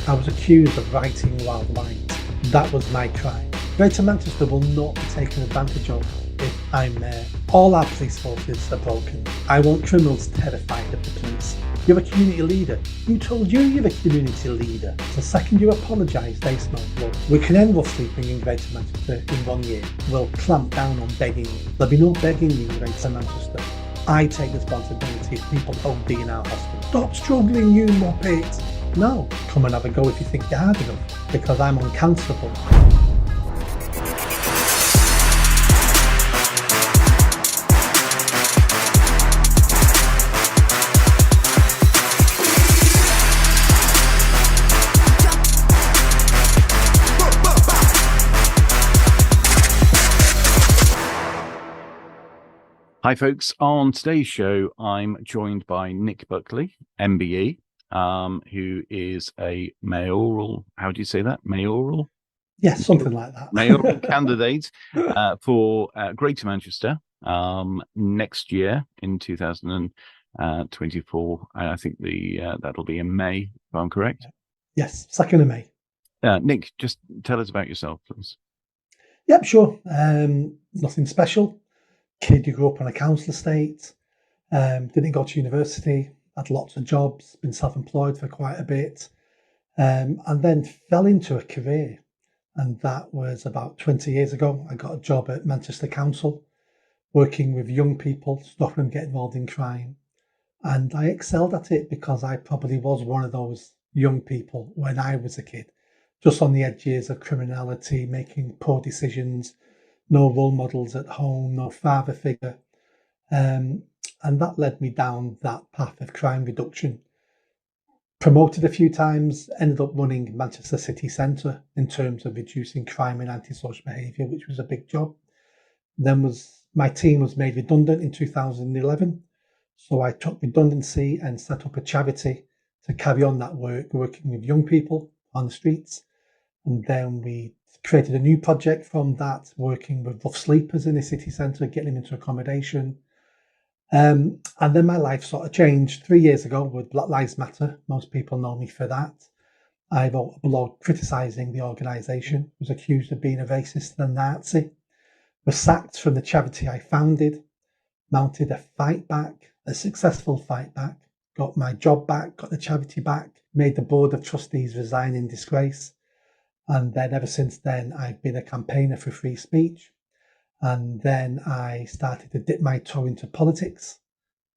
I was accused of writing wild lines. That was my crime. Greater Manchester will not be taken advantage of if I'm there. All our police forces are broken. I want criminals terrified of the police. You're a community leader. Who told you you're a community leader? The second you apologise, they smell blood. We can end rough sleeping in Greater Manchester in 1 year. We'll clamp down on begging you. There'll be no begging you in Greater Manchester. I take responsibility if people OD in our hospital. Stop struggling, you muppet. No, come and have a go if you think you're hard enough, because I'm uncancelable. Hi, folks. On today's show, I'm joined by Nick Buckley, MBE, who is a mayoral, how do you say that? Mayoral? Yes, something like that. Mayoral candidate for Greater Manchester next year in 2024. I think that'll be in May, if I'm correct. Yes, 2nd of May. Nick, just tell us about yourself, please. Yep, sure. Nothing special. Kid who grew up on a council estate, didn't go to university, had lots of jobs, been self-employed for quite a bit, and then fell into a career. And that was about 20 years ago. I got a job at Manchester Council, working with young people, stopping them getting involved in crime. And I excelled at it because I probably was one of those young people when I was a kid, just on the edges of criminality, making poor decisions, no role models at home, no father figure. And that led me down that path of crime reduction. Promoted a few times, ended up running Manchester City Centre in terms of reducing crime and antisocial behaviour, which was a big job. Then my team was made redundant in 2011. So I took redundancy and set up a charity to carry on that work, working with young people on the streets. And then we created a new project from that, working with rough sleepers in the city centre, getting them into accommodation. And then my life sort of changed 3 years ago with Black Lives Matter. Most people know me for that. I wrote a blog criticising the organisation, was accused of being a racist and a Nazi, was sacked from the charity I founded, mounted a fight back, a successful fight back, got my job back, got the charity back, made the board of trustees resign in disgrace. And then ever since then, I've been a campaigner for free speech. And then I started to dip my toe into politics,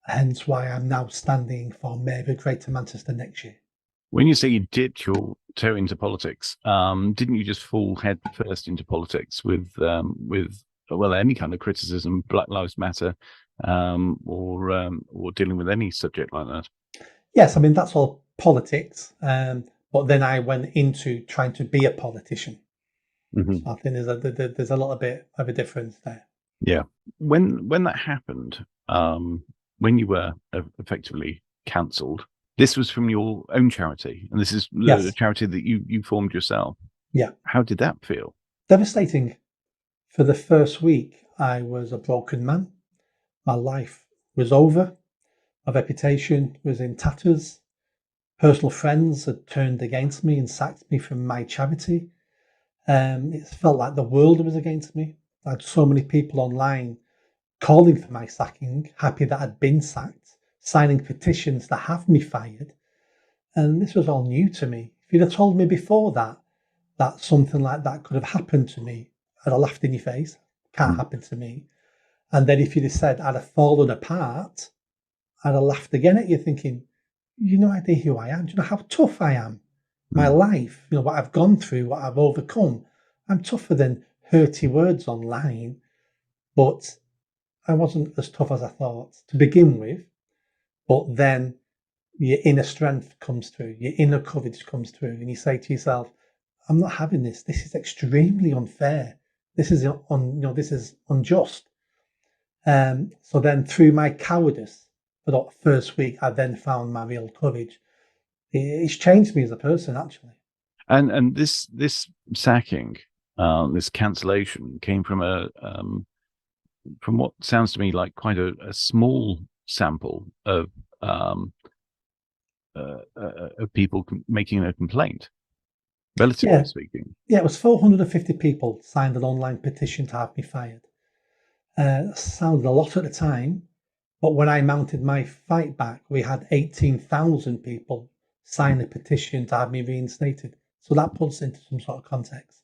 hence why I'm now standing for Mayor of Greater Manchester next year. When you say you dipped your toe into politics, didn't you just fall head first into politics with any kind of criticism, Black Lives Matter, or dealing with any subject like that? Yes, I mean, that's all politics. But then I went into trying to be a politician. Mm-hmm. So I think there's a little bit of a difference there. Yeah. When that happened, when you were effectively cancelled, this was from your own charity, and this is the charity that you formed yourself. Yeah. How did that feel? Devastating. For the first week, I was a broken man. My life was over. My reputation was in tatters. Personal friends had turned against me and sacked me from my charity. It felt like the world was against me. I had so many people online calling for my sacking, happy that I'd been sacked, signing petitions to have me fired. And this was all new to me. If you'd have told me before that something like that could have happened to me, I'd have laughed in your face. Can't happen to me. And then if you'd have said I'd have fallen apart, I'd have laughed again at you, thinking, you no idea who I am. Do you know how tough I am? My life, what I've gone through, what I've overcome. I'm tougher than hurty words online, but I wasn't as tough as I thought to begin with. But then your inner strength comes through, your inner courage comes through, and you say to yourself, I'm not having this. This is extremely unfair. This is this is unjust. So then through my cowardice, for that first week, I then found my real courage. It's changed me as a person, actually. And this sacking, this cancellation, came from from what sounds to me like quite a small sample of people making a complaint. relatively Yeah, speaking. yeah, it was 450 people signed an online petition to have me fired. Sounded a lot at the time, but when I mounted my fight back, we had 18,000 people sign a petition to have me reinstated. So that puts into some sort of context.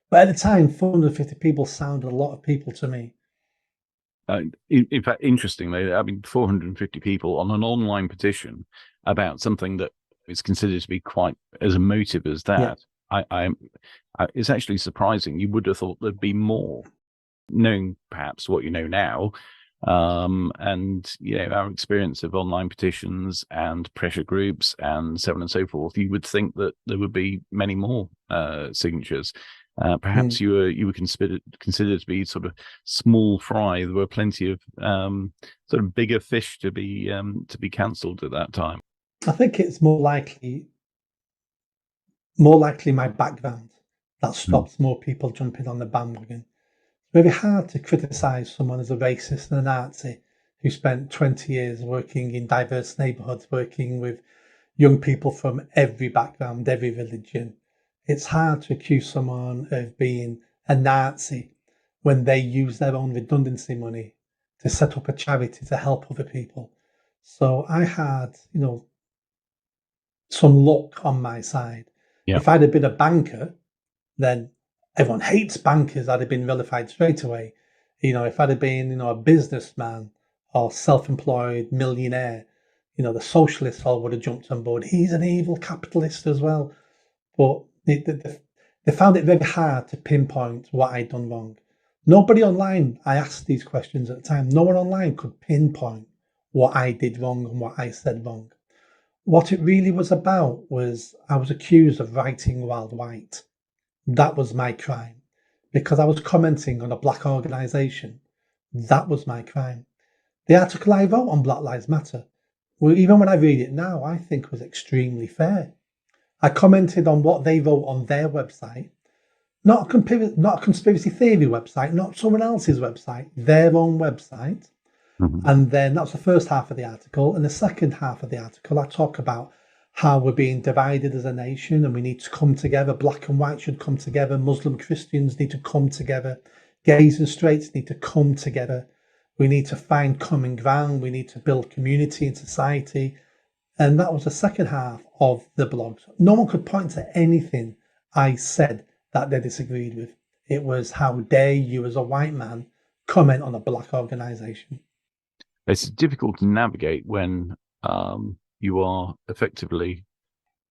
But at the time, 450 people sounded a lot of people to me. In fact, interestingly, I mean, 450 people on an online petition about something that is considered to be quite as emotive as Yeah. that. It's actually surprising. You would have thought there'd be more, knowing perhaps what you know now, and our experience of online petitions and pressure groups and so on and so forth. You would think that there would be many more signatures. Perhaps you were considered to be sort of small fry. There were plenty of sort of bigger fish to be cancelled at that time. I think it's more likely my background that stops more people jumping on the bandwagon. It's very hard to criticise someone as a racist and a Nazi who spent 20 years working in diverse neighbourhoods, working with young people from every background, every religion. It's hard to accuse someone of being a Nazi when they use their own redundancy money to set up a charity to help other people. So I had, some luck on my side. Yeah. If I'd have been a banker, then everyone hates bankers. I'd have been vilified straight away. If I'd have been, a businessman or self-employed millionaire, the socialists all would have jumped on board. He's an evil capitalist as well. But they found it very hard to pinpoint what I'd done wrong. Nobody online, I asked these questions at the time, no one online could pinpoint what I did wrong and what I said wrong. What it really was about was I was accused of writing while white. That was my crime. Because I was commenting on a black organisation. That was my crime. The article I wrote on Black Lives Matter, well, even when I read it now, I think was extremely fair. I commented on what they wrote on their website, not a conspiracy theory website, not someone else's website, their own website. Mm-hmm. And then that's the first half of the article. And the second half of the article, I talk about how we're being divided as a nation and we need to come together. Black and white should come together. Muslim Christians need to come together. Gays and straights need to come together. We need to find common ground. We need to build community and society. And that was the second half of the blog. No one could point to anything I said that they disagreed with. It was, how dare you as a white man comment on a black organisation? It's difficult to navigate when you are effectively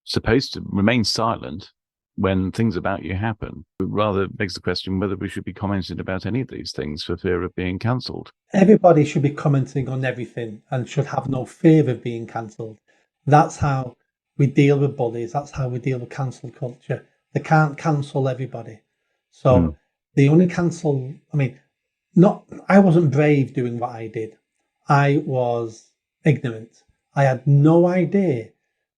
supposed to remain silent when things about you happen. It rather begs the question whether we should be commenting about any of these things for fear of being cancelled. Everybody should be commenting on everything and should have no fear of being cancelled. That's how we deal with bullies. That's how we deal with cancel culture. They can't cancel everybody. So the only cancel, I wasn't brave doing what I did. I was ignorant. I had no idea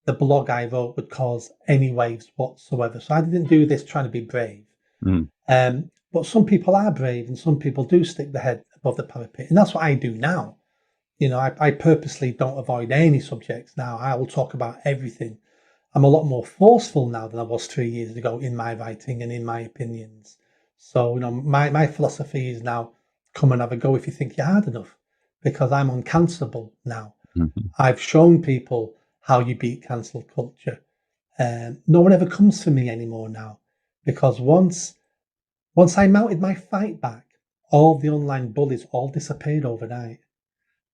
the blog I wrote would cause any waves whatsoever. So I didn't do this trying to be brave. But some people are brave and some people do stick their head above the parapet. And that's what I do now. I purposely don't avoid any subjects now. I will talk about everything. I'm a lot more forceful now than I was 3 years ago in my writing and in my opinions. So, my philosophy is now, come and have a go if you think you're hard enough, because I'm uncancelable now. Mm-hmm. I've shown people how you beat cancel culture. No one ever comes for me anymore now, because once I mounted my fight back, all the online bullies all disappeared overnight.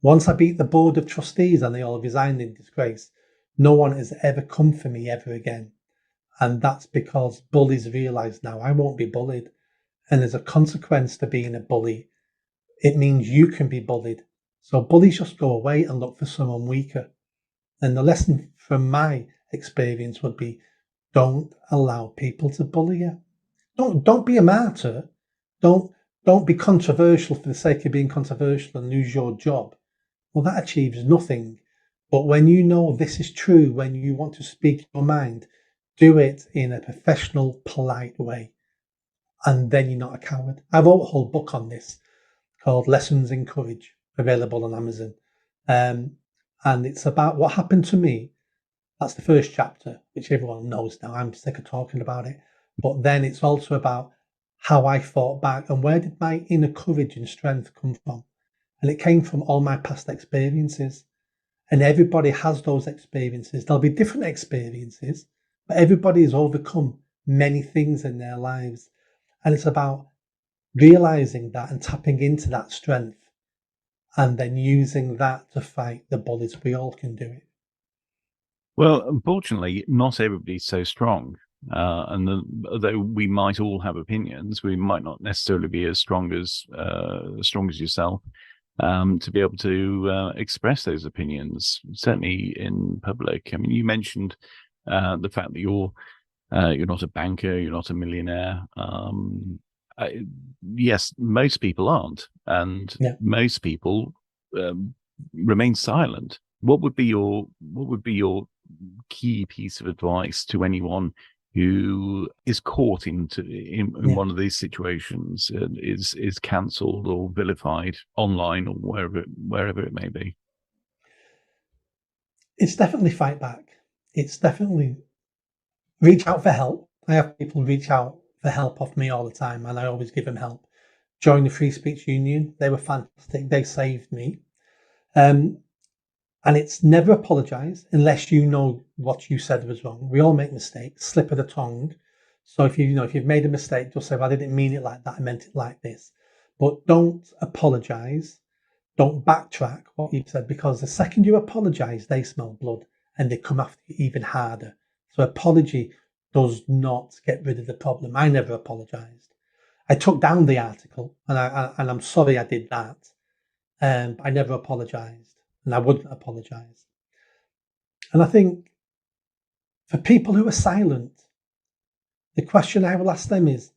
Once I beat the board of trustees and they all resigned in disgrace, no one has ever come for me ever again. And that's because bullies realise now I won't be bullied. And there's a consequence to being a bully. It means you can be bullied. So bullies just go away and look for someone weaker. And the lesson from my experience would be, don't allow people to bully you. Don't be a martyr. Don't be controversial for the sake of being controversial and lose your job. Well, that achieves nothing. But when you know this is true, when you want to speak your mind, do it in a professional, polite way. And then you're not a coward. I wrote a whole book on this called Lessons in Courage, available on Amazon. And it's about what happened to me That's the first chapter, which everyone knows now. I'm sick of talking about it. But then it's also about how I fought back and where did my inner courage and strength come from? And it came from all my past experiences. And everybody has those experiences. There'll be different experiences, but everybody has overcome many things in their lives. And it's about realizing that and tapping into that strength and then using that to fight the bullies. We all can do it. Well, unfortunately, not everybody's so strong. Although we might all have opinions, we might not necessarily be as strong as yourself to be able to express those opinions, certainly in public. I mean, you mentioned the fact that you're not a banker, you're not a millionaire. Yes, most people aren't, and most people remain silent. What would be your key piece of advice to anyone who is caught in one of these situations, is cancelled or vilified online or wherever it may be? It's definitely fight back. It's definitely reach out for help. I have people reach out for help off me all the time, and I always give them help. Join the Free Speech Union. They were fantastic. They saved me. And it's never apologise unless you know what you said was wrong. We all make mistakes, slip of the tongue. So if you've made a mistake, just say, well, I didn't mean it like that. I meant it like this. But don't apologise. Don't backtrack what you've said, because the second you apologise, they smell blood and they come after you even harder. So apology does not get rid of the problem. I never apologised. I took down the article and I'm sorry I did that. I never apologised. And I wouldn't apologise. And I think for people who are silent, the question I will ask them is,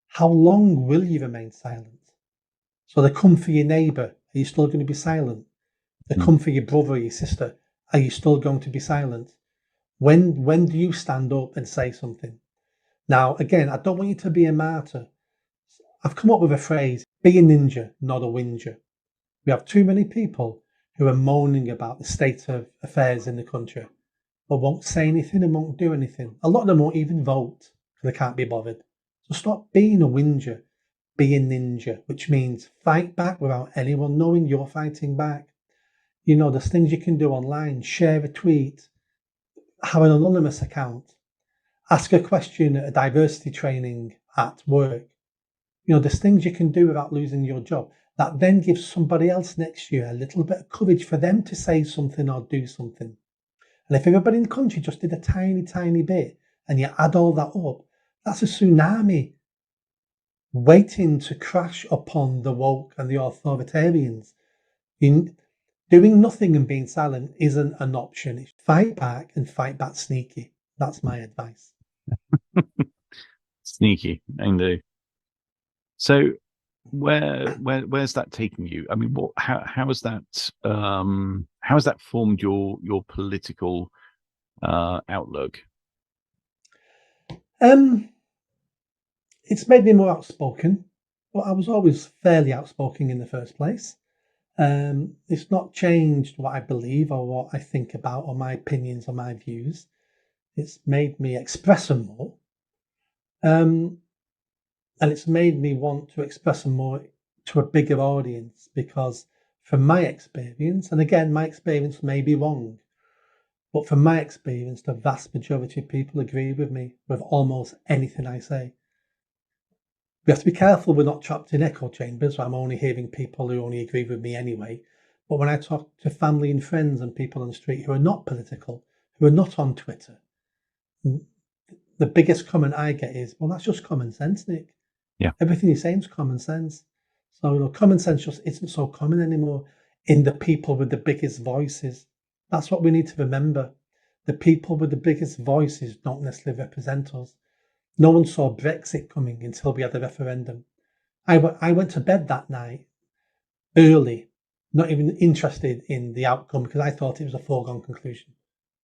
how long will you remain silent? So they come for your neighbour, are you still going to be silent? They come for your brother or your sister, are you still going to be silent? When do you stand up and say something? Now, again, I don't want you to be a martyr. I've come up with a phrase, be a ninja, not a whinger. We have too many people who are moaning about the state of affairs in the country, but won't say anything and won't do anything. A lot of them won't even vote because they can't be bothered. So stop being a whinger, be a ninja, which means fight back without anyone knowing you're fighting back. There's things you can do online, share a tweet, have an anonymous account, ask a question at a diversity training at work. There's things you can do without losing your job. That then gives somebody else next year a little bit of courage for them to say something or do something. And if everybody in the country just did a tiny, tiny bit and you add all that up, that's a tsunami waiting to crash upon the woke and the authoritarians. Doing nothing and being silent isn't an option. It's fight back and fight back sneaky. That's my advice. Sneaky, indeed. So where's that taking you? I mean, how has that formed your political outlook? It's made me more outspoken, but I was always fairly outspoken in the first place. It's not changed what I believe or what I think about or my opinions or my views. It's made me express them more. And it's made me want to express them more to a bigger audience, because from my experience, and again, my experience may be wrong, but from my experience, the vast majority of people agree with me with almost anything I say. We have to be careful we're not trapped in echo chambers where I'm only hearing people who only agree with me anyway. But when I talk to family and friends and people on the street who are not political, who are not on Twitter, the biggest comment I get is, well, that's just common sense, Nick. Yeah. Everything you're saying is common sense. So, common sense just isn't so common anymore in the people with the biggest voices. That's what we need to remember. The people with the biggest voices don't necessarily represent us. No one saw Brexit coming until we had the referendum. I went to bed that night early, not even interested in the outcome, because I thought it was a foregone conclusion.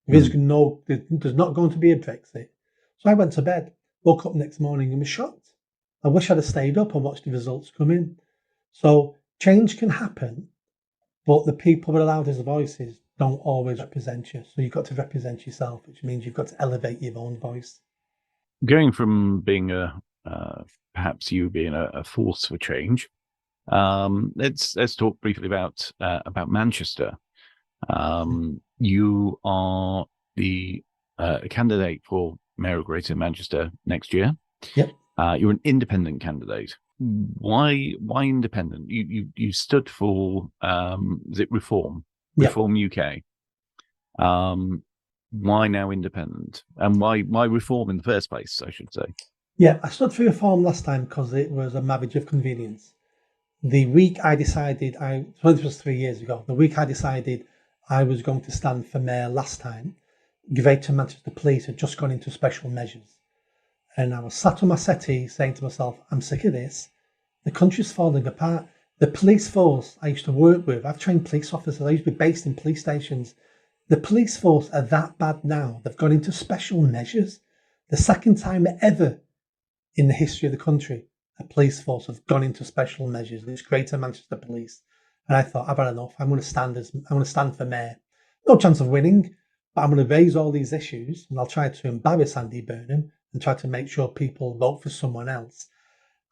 There's not going to be a Brexit. So I went to bed, woke up next morning and was shocked. I wish I'd have stayed up and watched the results come in. So change can happen, but the people with the loudest voices don't always represent you. So you've got to represent yourself, which means you've got to elevate your own voice. Going from being perhaps you being a force for change, let's talk briefly about Manchester. You are the candidate for Mayor of Greater Manchester next year. Yep. You're an independent candidate. Why independent? You stood for is it Reform UK? Why now independent, and why Reform in the first place, I should say? Yeah, I stood for Reform last time because it was a marriage of convenience. The week I decided, so this was 3 years ago, the week I decided I was going to stand for mayor last time, Greater Manchester Police had just gone into special measures. And I was sat on my settee saying to myself, I'm sick of this. The country's falling apart. The police force I used to work with, I've trained police officers, I used to be based in police stations. The police force are that bad now. They've gone into special measures. The second time ever in the history of the country, a police force have gone into special measures. It's Greater Manchester Police. And I thought, I've had enough. I'm going to stand for mayor. No chance of winning, but I'm going to raise all these issues and I'll try to embarrass Andy Burnham and try to make sure people vote for someone else.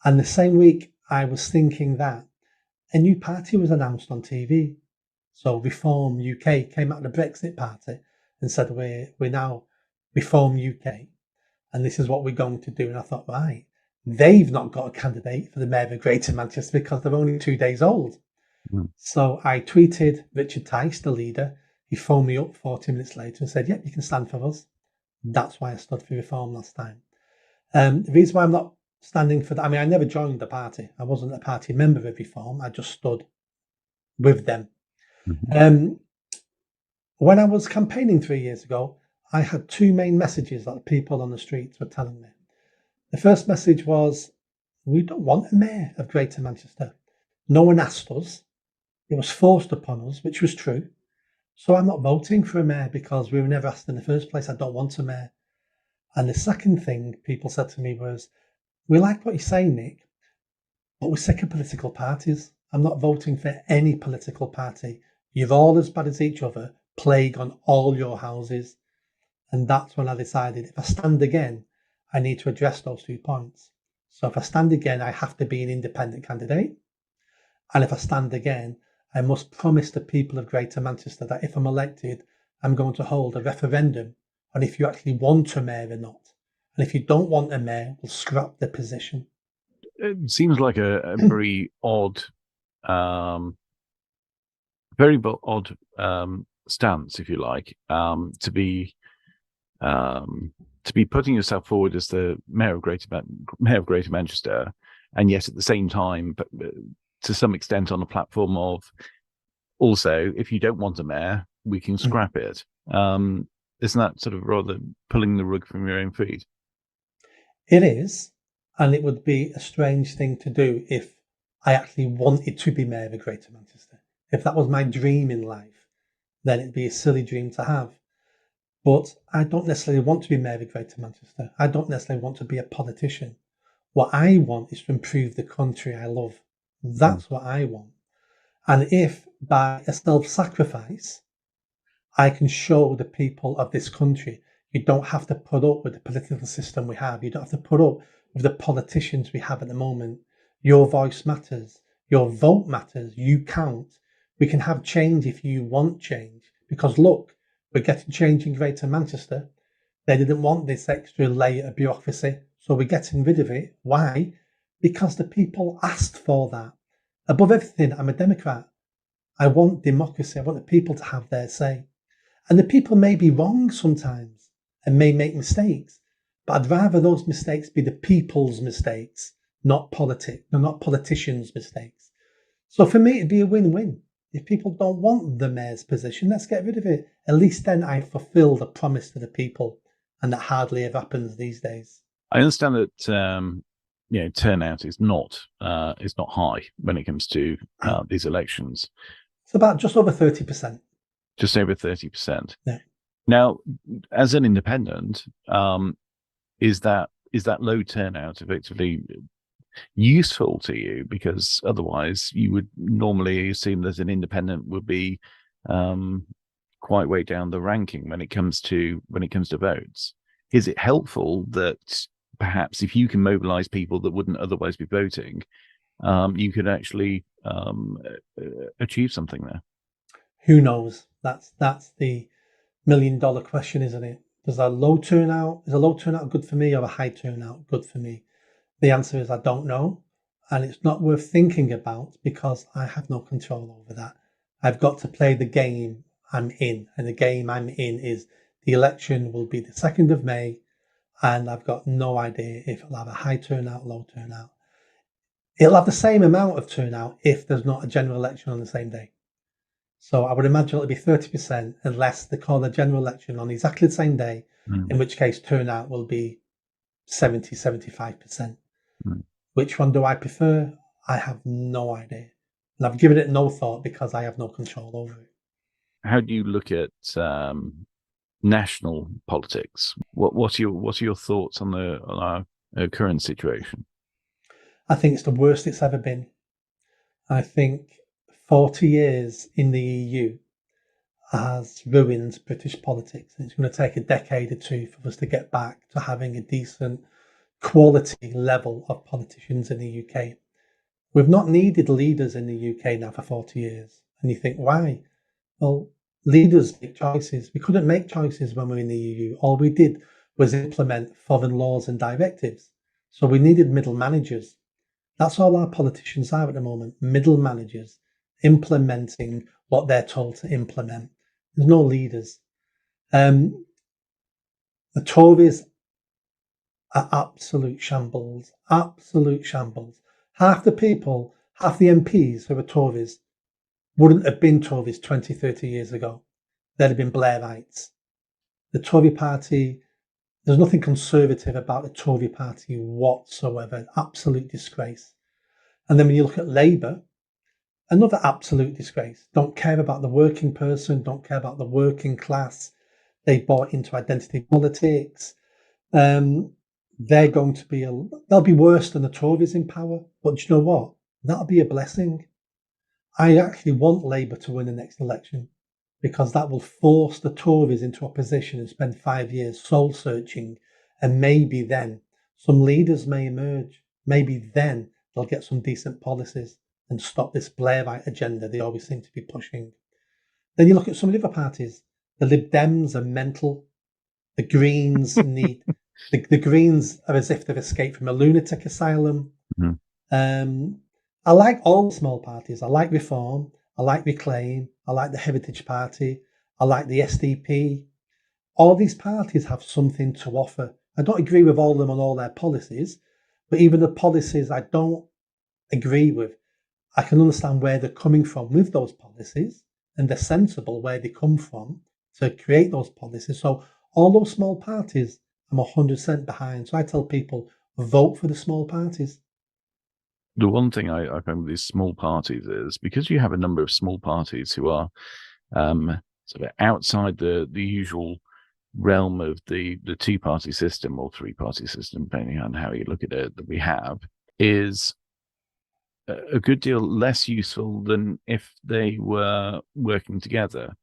And the same week, I was thinking that a new party was announced on TV. So Reform UK came out of the Brexit party and said, we're now Reform UK. And this is what we're going to do. And I thought, right, they've not got a candidate for the mayor of Greater Manchester because they're only 2 days old. So I tweeted Richard Tice, the leader. He phoned me up 40 minutes later and said, yep, you can stand for us. That's why I stood for Reform last time. The reason why I'm not standing for that, I never joined the party. I wasn't a party member of Reform. I just stood with them. Mm-hmm. When I was campaigning 3 years ago, I had two main messages that people on the streets were telling me. The first message was, we don't want a mayor of Greater Manchester. No one asked us. It was forced upon us, which was true. So I'm not voting for a mayor because we were never asked in the first place. I don't want a mayor. And the second thing people said to me was, we like what you're saying, Nick, but we're sick of political parties. I'm not voting for any political party. You're all as bad as each other, plague on all your houses. And that's when I decided if I stand again, I need to address those 2 points. So if I stand again, I have to be an independent candidate. And if I stand again, I must promise the people of Greater Manchester that if I'm elected, I'm going to hold a referendum on if you actually want a mayor or not. And if you don't want a mayor, we'll scrap the position. It seems like a very odd, stance, if you like, to be putting yourself forward as the mayor of Greater Manchester, and yet at the same time, but to some extent, on a platform of also, if you don't want a mayor, we can scrap it. Isn't that sort of rather pulling the rug from your own feet? It is, and it would be a strange thing to do if I actually wanted to be mayor of Greater Manchester. If that was my dream in life, then it'd be a silly dream to have. But I don't necessarily want to be mayor of Greater Manchester. I don't necessarily want to be a politician. What I want is to improve the country I love. That's what I want. And if by a self-sacrifice, I can show the people of this country, you don't have to put up with the political system we have. You don't have to put up with the politicians we have at the moment. Your voice matters. Your vote matters. You count. We can have change if you want change. Because look, we're getting change in Greater Manchester. They didn't want this extra layer of bureaucracy, so we're getting rid of it. Why? Because the people asked for that. Above everything, I'm a Democrat. I want democracy. I want the people to have their say. And the people may be wrong sometimes and may make mistakes, but I'd rather those mistakes be the people's mistakes, not politicians' mistakes. So for me, it'd be a win-win. If people don't want the mayor's position, let's get rid of it. At least then I fulfill the promise to the people, and that hardly ever happens these days. I understand that turnout is not high when it comes to these elections. It's about just over 30%. Just over 30%. Yeah. Now, as an independent, is that low turnout effectively useful to you? Because otherwise, you would normally assume that an independent would be quite way down the ranking when it comes to votes. Is it helpful that perhaps if you can mobilize people that wouldn't otherwise be voting, you could actually achieve something there? Who knows? That's the $1 million question, isn't it? Is a low turnout good for me, or a high turnout good for me? The answer is I don't know, and it's not worth thinking about because I have no control over that. I've got to play the game I'm in, and the game I'm in is the election will be the 2nd of May, and I've got no idea if it'll have a high turnout, low turnout. It'll have the same amount of turnout if there's not a general election on the same day. So I would imagine it'll be 30% unless they call a general election on exactly the same day, in which case turnout will be 70, 75%. Which one do I prefer? I have no idea. And I've given it no thought because I have no control over it. How do you look at national politics? What are your thoughts on our current situation? I think it's the worst it's ever been. I think 40 years in the EU has ruined British politics, and it's going to take a decade or two for us to get back to having a decent quality level of politicians in the UK. We've not needed leaders in the UK now for 40 years. And you think, why? Well, leaders make choices. We couldn't make choices when we were in the EU. All we did was implement foreign laws and directives. So we needed middle managers. That's all our politicians are at the moment, middle managers, implementing what they're told to implement. There's no leaders. The Tories are absolute shambles, absolute shambles. Half the people, half the MPs who are Tories wouldn't have been Tories 20, 30 years ago. They'd have been Blairites. The Tory party, there's nothing conservative about the Tory party whatsoever. Absolute disgrace. And then when you look at Labour, another absolute disgrace. Don't care about the working person, don't care about the working class. They bought into identity politics. They're going to be they'll be worse than the Tories in power. But do you know what? That'll be a blessing. I actually want Labour to win the next election because that will force the Tories into opposition and spend 5 years soul searching. And maybe then some leaders may emerge. Maybe then they'll get some decent policies and stop this Blairite agenda they always seem to be pushing. Then you look at some of the other parties. The Lib Dems are mental. The Greens need the Greens are as if they've escaped from a lunatic asylum. I like all the small parties. I like Reform. I like Reclaim. I like the Heritage Party. I like the SDP. All these parties have something to offer. I don't agree with all of them on all their policies, but even the policies I don't agree with, I can understand where they're coming from with those policies, and they're sensible where they come from to create those policies. So all those small parties, I'm 100% behind. So I tell people, vote for the small parties. The one thing I find with these small parties is because you have a number of small parties who are sort of outside the usual realm of the two-party system or three-party system, depending on how you look at it, that we have, is a good deal less useful than if they were working together.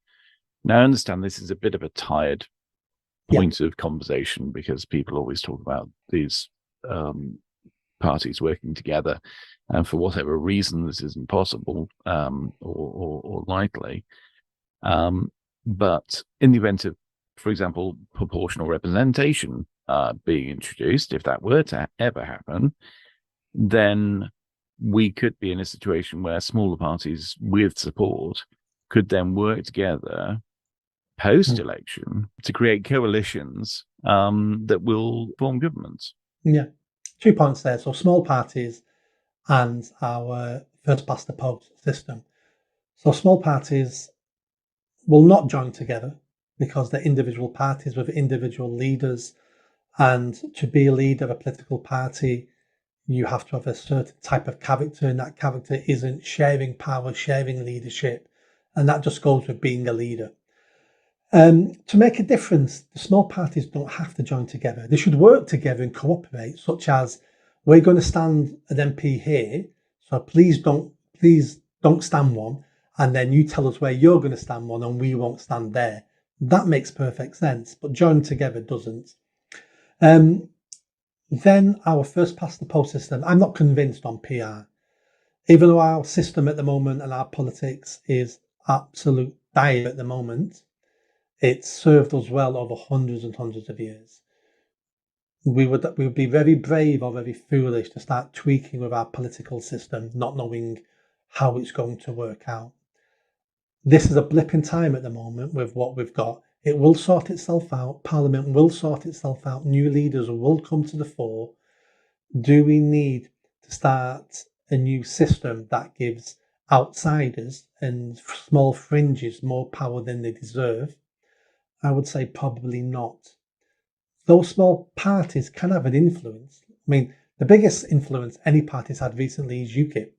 Now, I understand this is a bit of a tired point of conversation because people always talk about these parties working together, and for whatever reason this isn't possible or likely. But in the event of, for example, proportional representation being introduced, if that were to ever happen, then we could be in a situation where smaller parties with support could then work together post-election to create coalitions that will form governments. Yeah, 2 points there. So small parties and our first past the post system. So small parties will not join together because they're individual parties with individual leaders. And to be a leader of a political party, you have to have a certain type of character, and that character isn't sharing power, sharing leadership. And that just goes with being a leader. To make a difference, the small parties don't have to join together. They should work together and cooperate, such as, we're going to stand an MP here, so please don't stand one. and then you tell us where you're going to stand one and we won't stand there. That makes perfect sense, but joining together doesn't. Then our first past the post system, I'm not convinced on PR. Even though our system at the moment and our politics is absolute dire at the moment, it's served us well over hundreds and hundreds of years. We would be very brave or very foolish to start tweaking with our political system, not knowing how it's going to work out. This is a blip in time at the moment with what we've got. It will sort itself out. Parliament will sort itself out. New leaders will come to the fore. Do we need to start a new system that gives outsiders and small fringes more power than they deserve? I would say probably not. Those small parties can have an influence. I mean, the biggest influence any party's had recently is UKIP.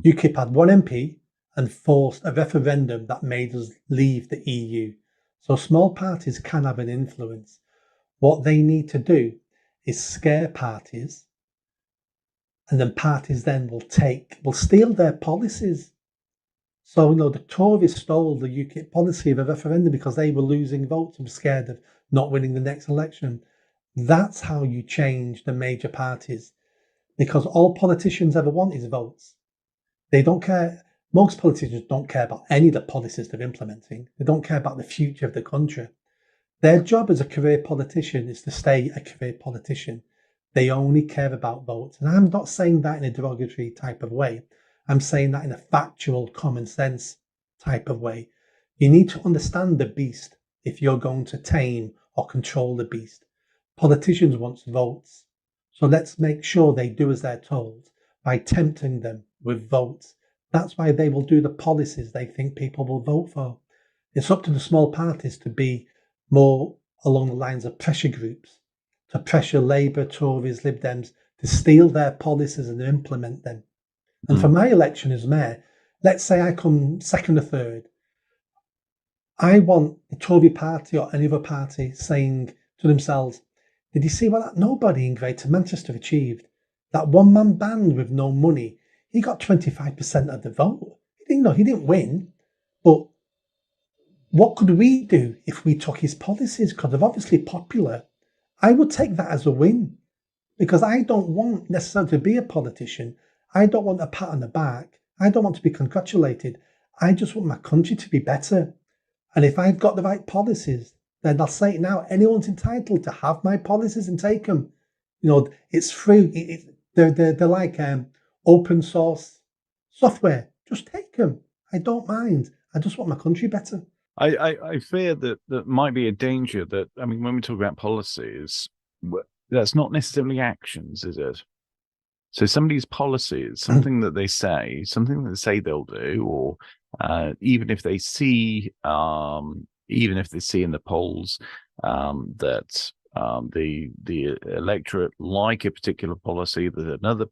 UKIP had one MP and forced a referendum that made us leave the EU. So small parties can have an influence. What they need to do is scare parties, and then parties then will steal their policies. So, the Tories stole the UKIP policy of a referendum because they were losing votes and were scared of not winning the next election. That's how you change the major parties, because all politicians ever want is votes. They don't care. Most politicians don't care about any of the policies they're implementing. They don't care about the future of the country. Their job as a career politician is to stay a career politician. They only care about votes. And I'm not saying that in a derogatory type of way. I'm saying that in a factual, common sense type of way. You need to understand the beast if you're going to tame or control the beast. Politicians want votes. So let's make sure they do as they're told by tempting them with votes. That's why they will do the policies they think people will vote for. It's up to the small parties to be more along the lines of pressure groups, to pressure Labour, Tories, Lib Dems to steal their policies and implement them. And for my election as mayor, let's say I come second or third. I want the Tory party or any other party saying to themselves, did you see what that nobody in Greater Manchester achieved? That one-man band with no money, he got 25% of the vote. He didn't win, but what could we do if we took his policies? Because they're obviously popular. I would take that as a win, because I don't want necessarily to be a politician. I don't want a pat on the back. I don't want to be congratulated. I just want my country to be better. And if I've got the right policies, then I'll say it now. Anyone's entitled to have my policies and take them. It's free. They're like open source software. Just take them. I don't mind. I just want my country better. I fear that might be a danger that, when we talk about policies, that's not necessarily actions, is it? So somebody's policies, something that they say they'll do, or even if they see in the polls that the electorate like a particular policy that another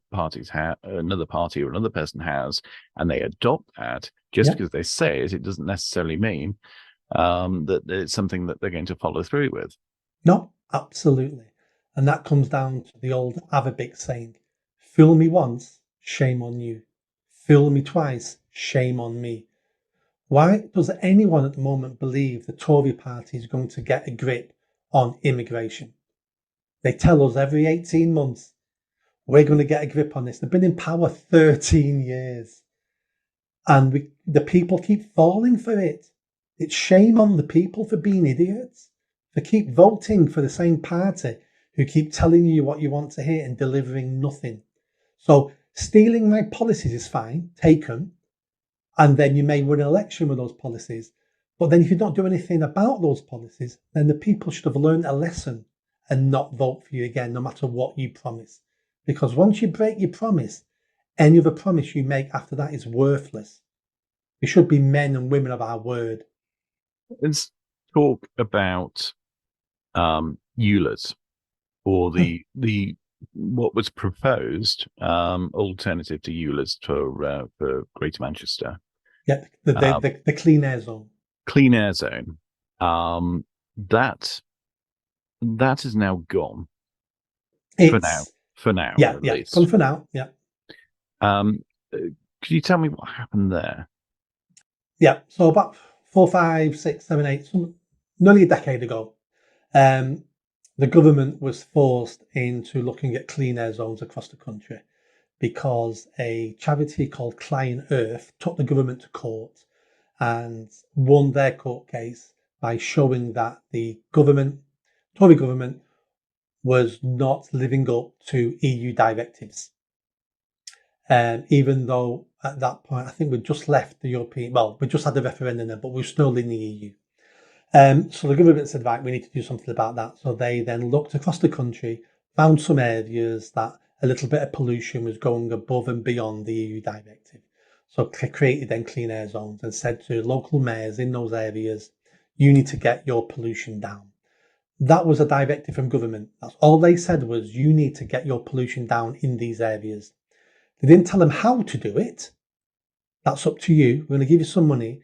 party or another person has, and they adopt that, just because they say it doesn't necessarily mean that it's something that they're going to follow through with. No, absolutely. And that comes down to the old Arabic saying, fool me once, shame on you. Fool me twice, shame on me. Why does anyone at the moment believe the Tory party is going to get a grip on immigration? They tell us every 18 months, we're going to get a grip on this. They've been in power 13 years. And the people keep falling for it. It's shame on the people for being idiots, for keep voting for the same party who keep telling you what you want to hear and delivering nothing. So stealing my policies is fine, take them, and then you may win an election with those policies. But then if you don't do anything about those policies, then the people should have learned a lesson and not vote for you again, no matter what you promise. Because once you break your promise, any other promise you make after that is worthless. We should be men and women of our word. Let's talk about ULEZ, or the what was proposed alternative to ULEZ for Greater Manchester. Yeah, the clean air zone. Clean air zone. That is now gone. For now. Yeah, at yeah, least. gone for now. Yeah. Could you tell me what happened there? Yeah, so about 4, 5, 6, 7, 8, nearly a decade ago, the government was forced into looking at clean air zones across the country because a charity called Client Earth took the government to court and won their court case by showing that the Tory government, was not living up to EU directives. Even though at that point, I think we'd just left the European, well, we just had the referendum then, but we're still in the EU. So the government said, right, we need to do something about that. So they then looked across the country, found some areas that a little bit of pollution was going above and beyond the EU directive. So created then clean air zones and said to local mayors in those areas, you need to get your pollution down. That was a directive from government. That's all they said was, you need to get your pollution down in these areas. They didn't tell them how to do it. That's up to you. We're going to give you some money,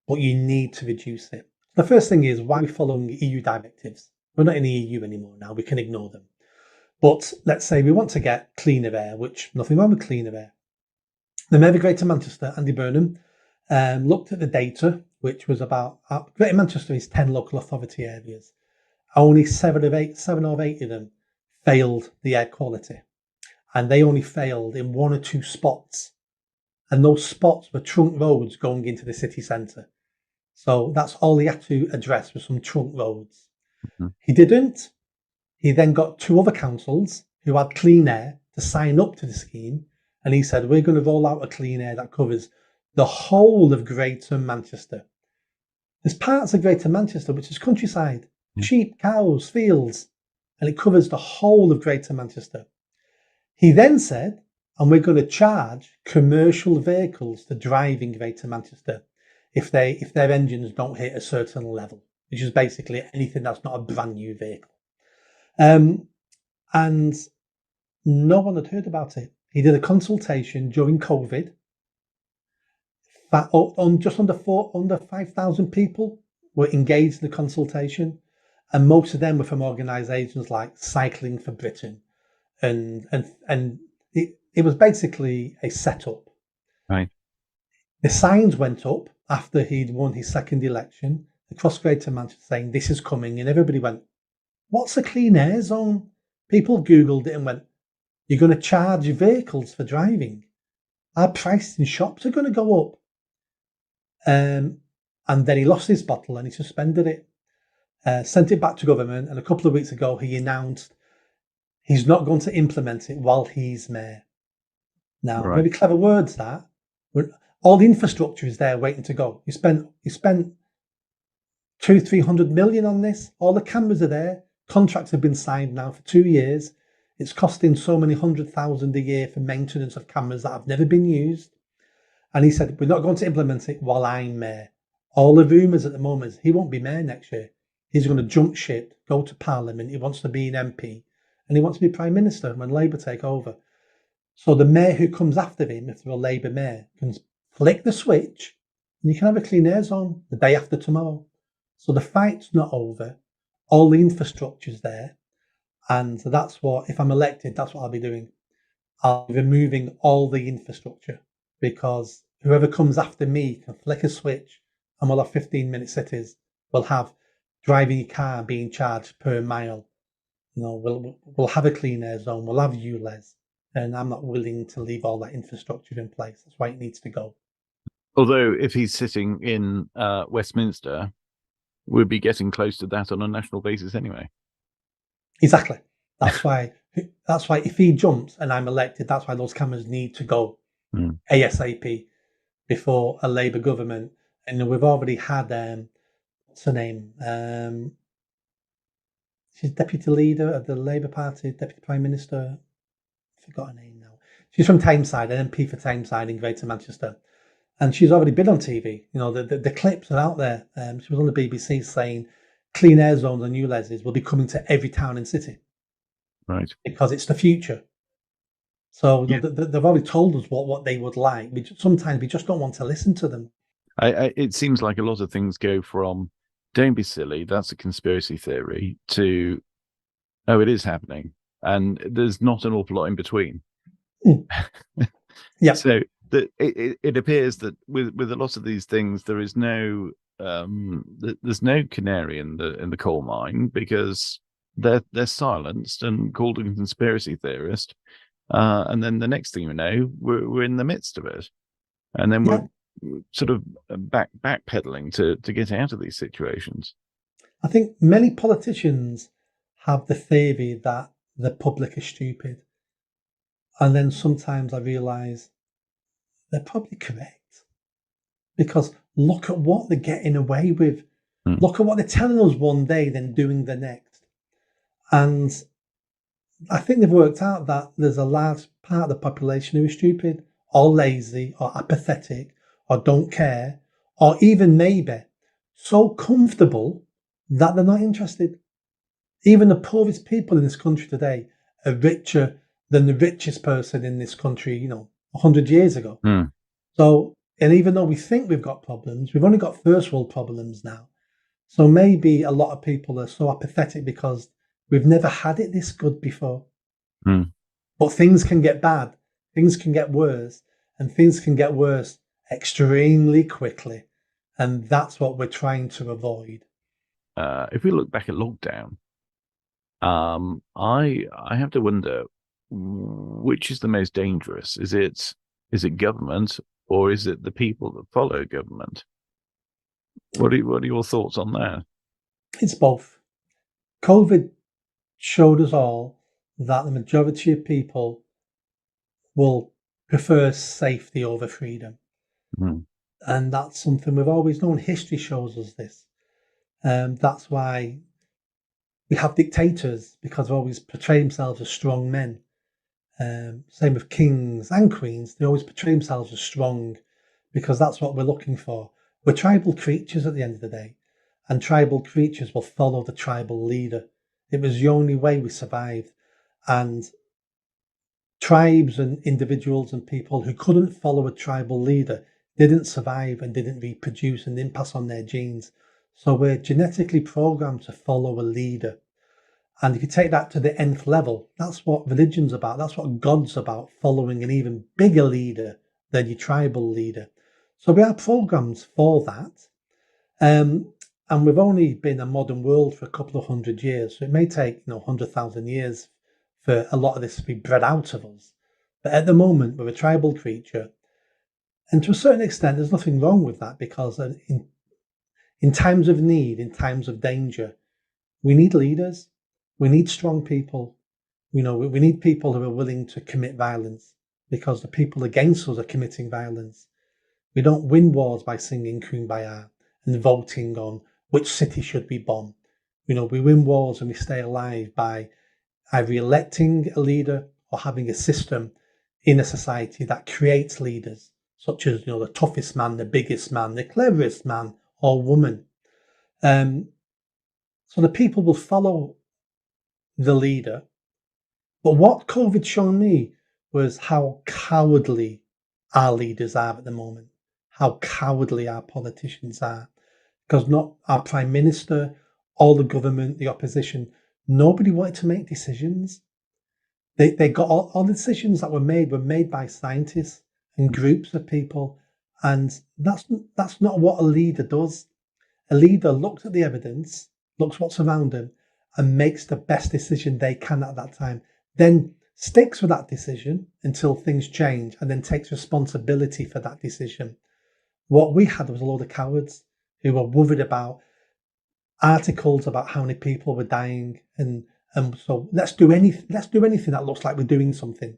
but you need to reduce it. The first thing is, why are we following EU directives? We're not in the EU anymore now. We can ignore them. But let's say we want to get cleaner air, which nothing wrong with cleaner air. The Mayor of Greater Manchester, Andy Burnham, looked at the data, which was about Greater Manchester is 10 local authority areas. Only 7 or 8 of them failed the air quality. And they only failed in 1 or 2 spots. And those spots were trunk roads going into the city centre. So that's all he had to address, was some trunk roads. Mm-hmm. He didn't. He then got 2 other councils who had clean air to sign up to the scheme. And he said, we're going to roll out a clean air that covers the whole of Greater Manchester. There's parts of Greater Manchester which is countryside. Sheep, cows, fields, and it covers the whole of Greater Manchester. He then said, and we're going to charge commercial vehicles to drive in Greater Manchester if their engines don't hit a certain level, which is basically anything that's not a brand new vehicle. And no one had heard about it. He did a consultation during COVID. On just under 5,000 people were engaged in the consultation. And most of them were from organisations like Cycling for Britain, and it was basically a setup. Right. The signs went up after he'd won his second election across Greater Manchester, saying this is coming, and everybody went, "What's a clean air zone?" People Googled it and went, "You're going to charge vehicles for driving? Our prices in shops are going to go up." And then he lost his bottle and he suspended it. Sent it back to government, and a couple of weeks ago he announced he's not going to implement it while he's mayor. Now, Very clever words that. All the infrastructure is there waiting to go. You spent 200-300 million on this. All the cameras are there. Contracts have been signed now for 2 years. It's costing so many 100,000 a year for maintenance of cameras that have never been used. And he said, we're not going to implement it while I'm mayor. All the rumours at the moment is he won't be mayor next year. He's going to jump ship, go to Parliament. He wants to be an MP, and he wants to be Prime Minister when Labour take over. So the mayor who comes after him, if they're a Labour mayor, can flick the switch, and you can have a clean air zone the day after tomorrow. So the fight's not over. All the infrastructure's there, and that's what, if I'm elected, that's what I'll be doing. I'll be removing all the infrastructure, because whoever comes after me can flick a switch, and we'll have 15-minute cities. We'll have driving your car being charged per mile. We'll have a clean air zone. We'll have ULEZ, and I'm not willing to leave all that infrastructure in place. That's why it needs to go. Although, if he's sitting in Westminster, we'll be getting close to that on a national basis anyway. Exactly. That's why. If he jumps and I'm elected, that's why those cameras need to go ASAP before a Labour government. And we've already had what's her name? She's deputy leader of the Labour Party, deputy prime minister. I forgot her name now. She's from Tameside, an MP for Tameside in Greater Manchester, and she's already been on TV. The clips are out there. She was on the BBC saying clean air zones and ULEZs will be coming to every town and city, right? Because it's the future. So they've already told us what they would like. Sometimes we just don't want to listen to them. It seems like a lot of things go from "don't be silly, that's a conspiracy theory" to "oh, it is happening," and there's not an awful lot in between. Yeah. So that it appears that with a lot of these things, there is no there's no canary in the coal mine, because they're silenced and called a conspiracy theorist, and then the next thing you know, we're in the midst of it, and then Yeah, we're sort of backpedaling to get out of these situations. I think many politicians have the theory that the public is stupid. And then sometimes I realise they're probably correct. Because look at what they're getting away with. Mm. Look at what they're telling us one day, then doing the next. And I think they've worked out that there's a large part of the population who is stupid, or lazy, or apathetic, or don't care, or even maybe so comfortable that they're not interested. Even the poorest people in this country today are richer than the richest person in this country, 100 years ago. Mm. So, and even though we think we've got problems, we've only got first world problems now. So maybe a lot of people are so apathetic because we've never had it this good before. Mm. But things can get bad, things can get worse, and things can get worse extremely quickly. And that's what we're trying to avoid. If we look back at lockdown, I have to wonder, which is the most dangerous? Is it government, or is it the people that follow government? What are your thoughts on that? It's both. COVID showed us all that the majority of people will prefer safety over freedom. Mm. And that's something we've always known. History shows us this. That's why we have dictators, because they always portray themselves as strong men. Same with kings and queens. They always portray themselves as strong because that's what we're looking for. We're tribal creatures at the end of the day, and tribal creatures will follow the tribal leader. It was the only way we survived. And tribes and individuals and people who couldn't follow a tribal leader didn't survive and didn't reproduce and didn't pass on their genes. So we're genetically programmed to follow a leader. And if you take that to the nth level, that's what religion's about. That's what God's about, following an even bigger leader than your tribal leader. So we are programmed for that. And we've only been a modern world for a couple of 100 years. So it may take, 100,000 years for a lot of this to be bred out of us. But at the moment, we're a tribal creature. And to a certain extent, there's nothing wrong with that, because in times of need, in times of danger, we need leaders. We need strong people. We need people who are willing to commit violence, because the people against us are committing violence. We don't win wars by singing Kumbaya and voting on which city should be bombed. We win wars and we stay alive by either electing a leader or having a system in a society that creates leaders, such as the toughest man, the biggest man, the cleverest man or woman. So the people will follow the leader. But what COVID showed me was how cowardly our leaders are at the moment, how cowardly our politicians are, because not our prime minister, all the government, the opposition, nobody wanted to make decisions. They got all the decisions that were made by scientists and groups of people, and that's not what a leader does. A leader looks at the evidence, looks what's around them, and makes the best decision they can at that time. Then sticks with that decision until things change, and then takes responsibility for that decision. What we had was a load of cowards who were worried about articles about how many people were dying, and so let's do anything that looks like we're doing something.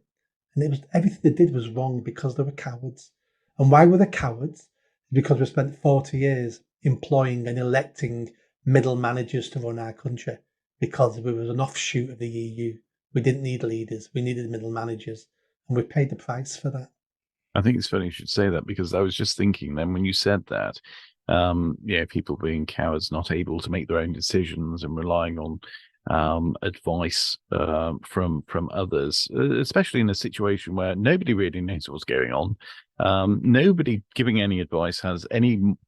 And it was everything they did was wrong because they were cowards. And why were they cowards? Because we spent 40 years employing and electing middle managers to run our country, because we was an offshoot of the EU. We didn't need leaders, we needed middle managers, and we paid the price for that. I think it's funny you should say that, because I was just thinking then when you said that, people being cowards, not able to make their own decisions and relying on advice from others, especially in a situation where nobody really knows what's going on. Nobody giving any advice has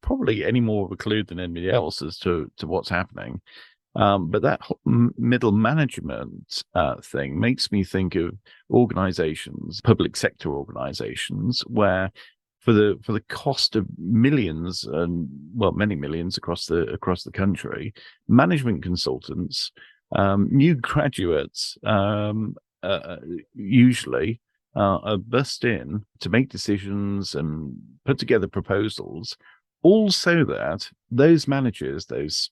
probably any more of a clue than anybody else as to what's happening. But that middle management thing makes me think of organizations, public sector organizations, where for the cost of millions and many millions across the country, management consultants, new graduates, usually are bussed in to make decisions and put together proposals, all so that those managers, those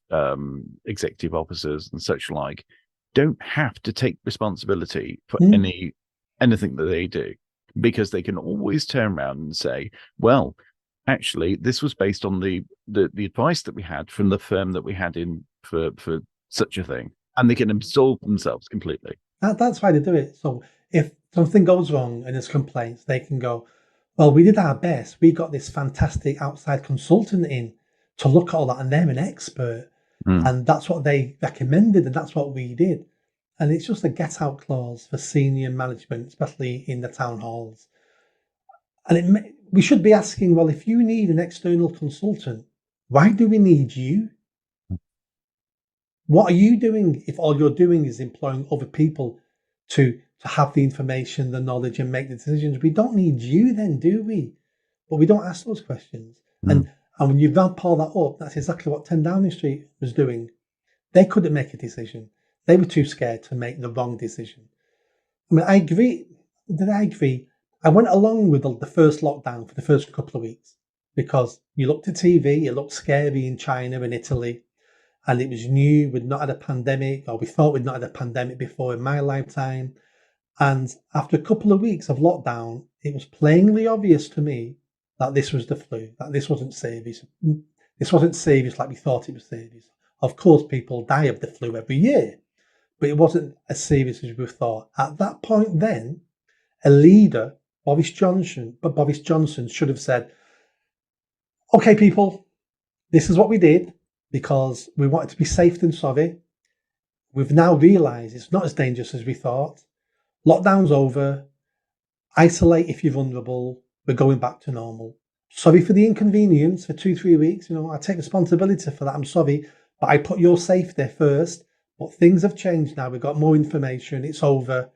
executive officers and such like, don't have to take responsibility for anything that they do, because they can always turn around and say, well, actually, this was based on the advice that we had from the firm that we had in for such a thing, and they can absolve themselves completely. That's why they do it. So if something goes wrong and there's complaints, they can go, well, we did our best. We got this fantastic outside consultant in to look at all that, and they're an expert. And that's what they recommended, and that's what we did. And it's just a get out clause for senior management, especially in the town halls. And we should be asking, well, if you need an external consultant, why do we need you? What are you doing if all you're doing is employing other people to have the information, the knowledge, and make the decisions? We don't need you then, do we? But we don't ask those questions. And when you pull that up, that's exactly what 10 Downing Street was doing. They couldn't make a decision. They were too scared to make the wrong decision. I mean, I agree. Did I agree? I went along with the first lockdown for the first couple of weeks because you looked at TV, it looked scary in China and Italy, and it was new. We'd not had a pandemic, or we thought we'd not had a pandemic before in my lifetime. And after a couple of weeks of lockdown, it was plainly obvious to me that this was the flu, that this wasn't serious. This wasn't serious like we thought it was serious. Of course, people die of the flu every year, but it wasn't as serious as we thought. At that point then, a leader, Boris Johnson should have said, okay, people, this is what we did because we wanted to be safe than sorry. We've now realised it's not as dangerous as we thought. Lockdown's over. Isolate if you're vulnerable. We're going back to normal. Sorry for the inconvenience for 2-3 weeks. I take responsibility for that. I'm sorry, but I put your safety first. But things have changed now. We've got more information. It's over.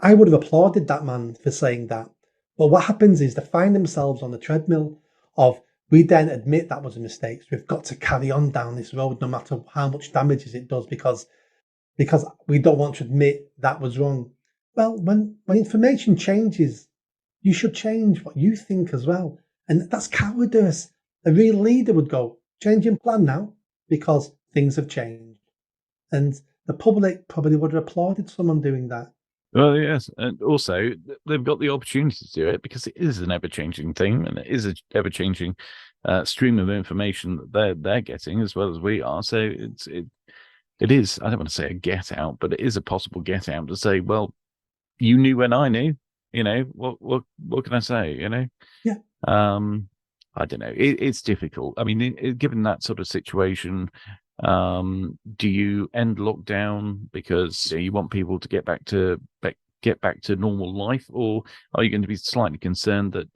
I would have applauded that man for saying that. But what happens is they find themselves on the treadmill of, we then admit that was a mistake. So we've got to carry on down this road no matter how much damage it does because we don't want to admit that was wrong. Well, when information changes, you should change what you think as well. And that's cowardice. A real leader would go, changing plan now because things have changed. And the public probably would have applauded someone doing that. Well, yes, and also they've got the opportunity to do it because it is an ever-changing thing, and it is an ever-changing stream of information that they're getting as well as we are. So it is. I don't want to say a get out, but it is a possible get out to say, well, you knew when I knew. What can I say? Yeah. I don't know. It's difficult. I mean, given that sort of situation. Do you end lockdown because you want people to get back to normal life, or are you going to be slightly concerned that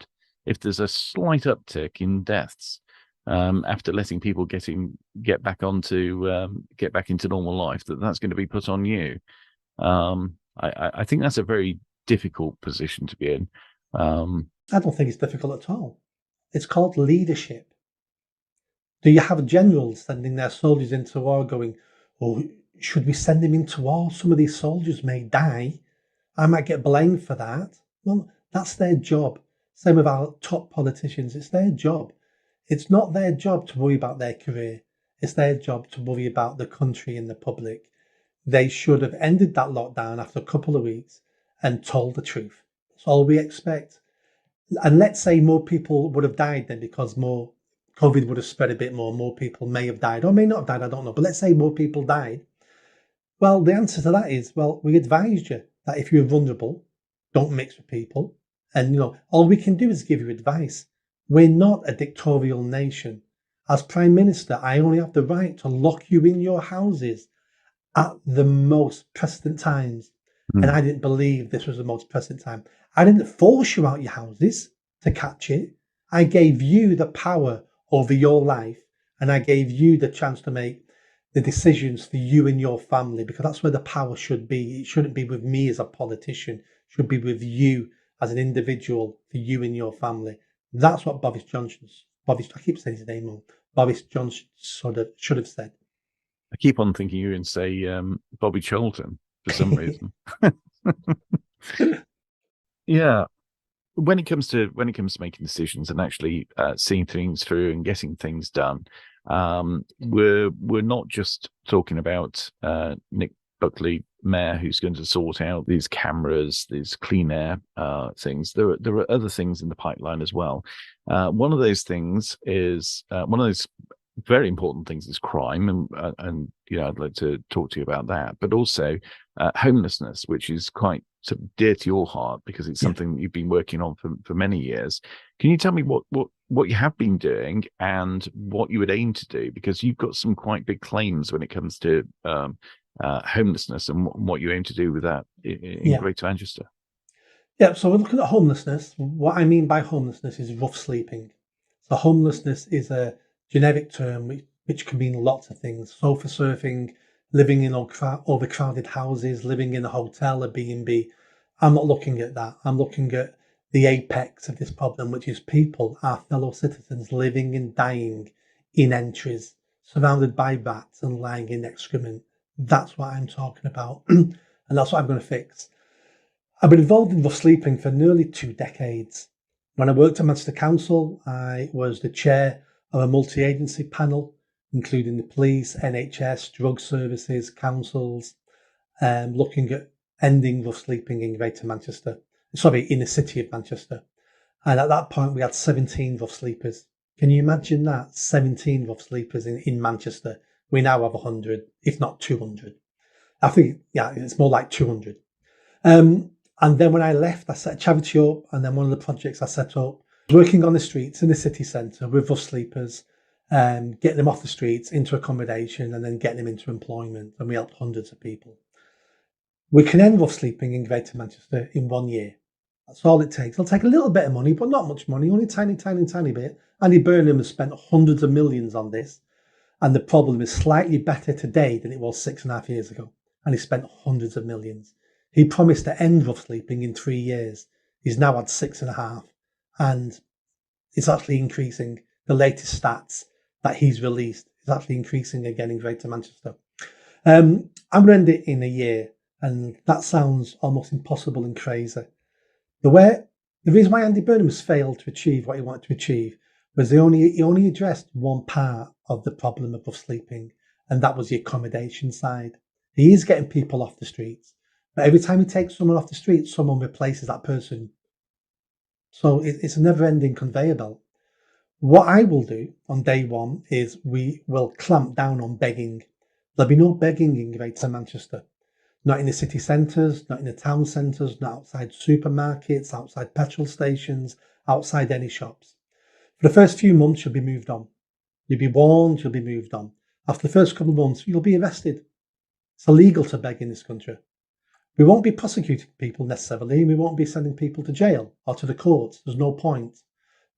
if there's a slight uptick in deaths after letting people get back into normal life, that's going to be put on you? I think that's a very difficult position to be in. I don't think it's difficult at all. It's called leadership. Do you have generals sending their soldiers into war going, oh, should we send them into war? Some of these soldiers may die. I might get blamed for that. Well, that's their job. Same with our top politicians. It's their job. It's not their job to worry about their career. It's their job to worry about the country and the public. They should have ended that lockdown after a couple of weeks and told the truth. That's all we expect. And let's say more people would have died then because more COVID would have spread a bit more people may have died or may not have died, I don't know. But let's say more people died. Well, the answer to that is, well, we advised you that if you're vulnerable, don't mix with people. And, all we can do is give you advice. We're not a dictatorial nation. As Prime Minister, I only have the right to lock you in your houses at the most present times. And I didn't believe this was the most present time. I didn't force you out your houses to catch it. I gave you the power over your life, and I gave you the chance to make the decisions for you and your family, because that's where the power should be. It shouldn't be with me as a politician. It should be with you as an individual, for you and your family. That's what I keep saying his name wrong. Boris Johnson should have said. I keep on thinking you're going to say Bobby Charlton for some reason. Yeah. When it comes to making decisions and actually seeing things through and getting things done, we're not just talking about Nick Buckley, Mayor, who's going to sort out these cameras, these clean air things. There are other things in the pipeline as well. One of those things is one of those very important things is crime, and I'd like to talk to you about that, but also homelessness, which is quite sort of dear to your heart because it's something that you've been working on for many years. Can you tell me what you have been doing and what you would aim to do? Because you've got some quite big claims when it comes to homelessness and what you aim to do with that in Greater Manchester. Yeah, so we're looking at homelessness. What I mean by homelessness is rough sleeping. So homelessness is a generic term which can mean lots of things. Sofa surfing, living in overcrowded houses, living in a hotel, a B&B. I'm not looking at that. I'm looking at the apex of this problem, which is people, our fellow citizens, living and dying in entries, surrounded by rats and lying in excrement. That's what I'm talking about. And that's what I'm going to fix. I've been involved in rough sleeping for nearly 2 decades. When I worked at Manchester Council, I was the chair of a multi-agency panel, including the police, NHS, drug services, councils, looking at ending rough sleeping in Greater Manchester. In the city of Manchester. And at that point, we had 17 rough sleepers. Can you imagine that? 17 rough sleepers in Manchester. We now have 100, if not 200. I think, it's more like 200. And then when I left, I set a charity up, and then one of the projects I set up was working on the streets in the city centre with rough sleepers, get them off the streets into accommodation and then get them into employment. And we helped hundreds of people. We can end rough sleeping in Greater Manchester in 1 year. That's all it takes. It'll take a little bit of money, but not much money, only tiny bit. Andy Burnham has spent hundreds of millions on this, and the problem is slightly better today than it was 6.5 years ago. And he spent hundreds of millions. He promised to end rough sleeping in 3 years. He's now had 6.5, and it's actually increasing. The latest stats that he's released is actually increasing again in Greater Manchester. I'm going to end it in a year, and that sounds almost impossible and crazy. The reason why Andy Burnham has failed to achieve what he wanted to achieve was he only addressed one part of the problem of rough sleeping, and that was the accommodation side. He is getting people off the streets, but every time he takes someone off the street, someone replaces that person. So it's a never-ending conveyor belt. What I will do on day one is we will clamp down on begging. There'll be no begging in Greater Manchester. Not in the city centres, not in the town centres, not outside supermarkets, outside petrol stations, outside any shops. For the first few months, you'll be moved on. You'll be warned, you'll be moved on. After the first couple of months, you'll be arrested. It's illegal to beg in this country. We won't be prosecuting people necessarily. We won't be sending people to jail or to the courts. There's no point.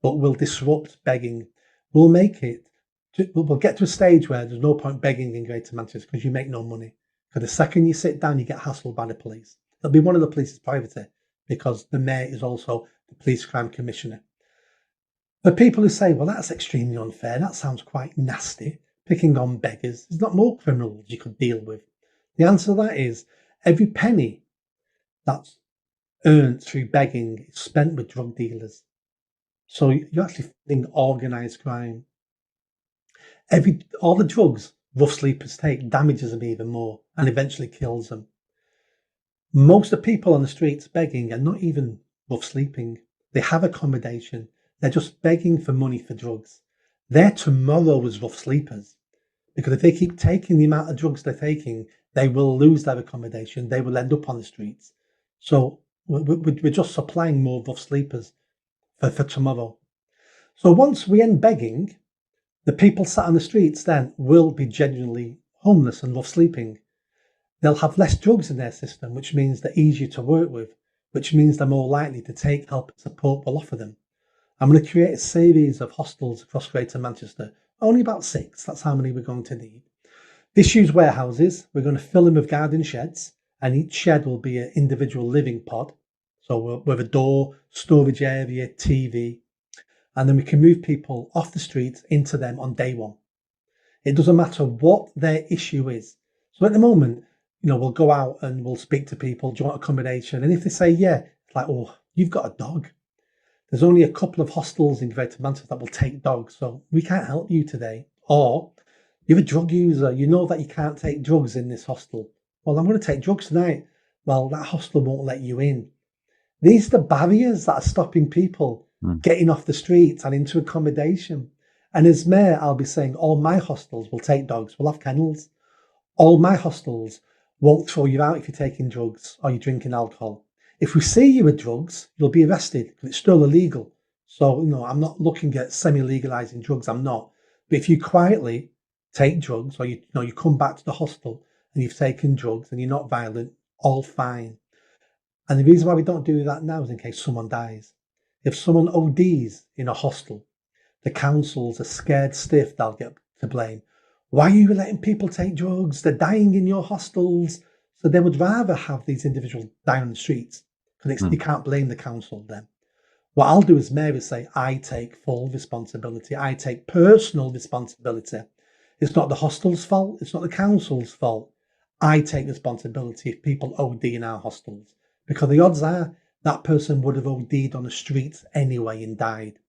But we'll disrupt begging. We'll get to a stage where there's no point begging in Greater Manchester because you make no money. Because the second you sit down, you get hassled by the police. It'll be one of the police's privacy because the mayor is also the police crime commissioner. For people who say, well, that's extremely unfair, that sounds quite nasty, picking on beggars, there's not more criminals you could deal with. The answer to that is every penny that's earned through begging is spent with drug dealers. So you're actually funding organised crime. All the drugs rough sleepers take damages them even more and eventually kills them. Most of the people on the streets begging are not even rough sleeping. They have accommodation. They're just begging for money for drugs. They're tomorrow's rough sleepers. Because if they keep taking the amount of drugs they're taking, they will lose their accommodation. They will end up on the streets. So we're just supplying more rough sleepers for tomorrow. So once we end begging, the people sat on the streets then will be genuinely homeless and rough sleeping. They'll have less drugs in their system, which means they're easier to work with, which means they're more likely to take help and support we'll offer them. I'm going to create a series of hostels across Greater Manchester, only about 6. That's how many we're going to need. Disused warehouses, we're going to fill them with garden sheds, and each shed will be an individual living pod. So with a door, storage area, TV, and then we can move people off the streets into them on day one. It doesn't matter what their issue is. So at the moment, we'll go out and we'll speak to people, do you want accommodation? And if they say, yeah, it's like, oh, you've got a dog. There's only a couple of hostels in Greater Manchester that will take dogs, so we can't help you today. Or you're a drug user, you know that you can't take drugs in this hostel. Well, I'm going to take drugs tonight. Well, that hostel won't let you in. These are the barriers that are stopping people getting off the streets and into accommodation. And as mayor, I'll be saying all my hostels will take dogs, we'll have kennels. All my hostels won't throw you out if you're taking drugs or you're drinking alcohol. If we see you with drugs, you'll be arrested because it's still illegal. So, I'm not looking at semi-legalizing drugs, I'm not. But if you quietly take drugs, or you come back to the hostel and you've taken drugs and you're not violent, all fine. And the reason why we don't do that now is in case someone dies. If someone ODs in a hostel, the councils are scared stiff they'll get to blame. Why are you letting people take drugs? They're dying in your hostels. So they would rather have these individuals die on the streets because you can't blame the council then. What I'll do as mayor is say, I take full responsibility. I take personal responsibility. It's not the hostel's fault. It's not the council's fault. I take responsibility if people OD in our hostels, because the odds are that person would have OD'd on the streets anyway and died.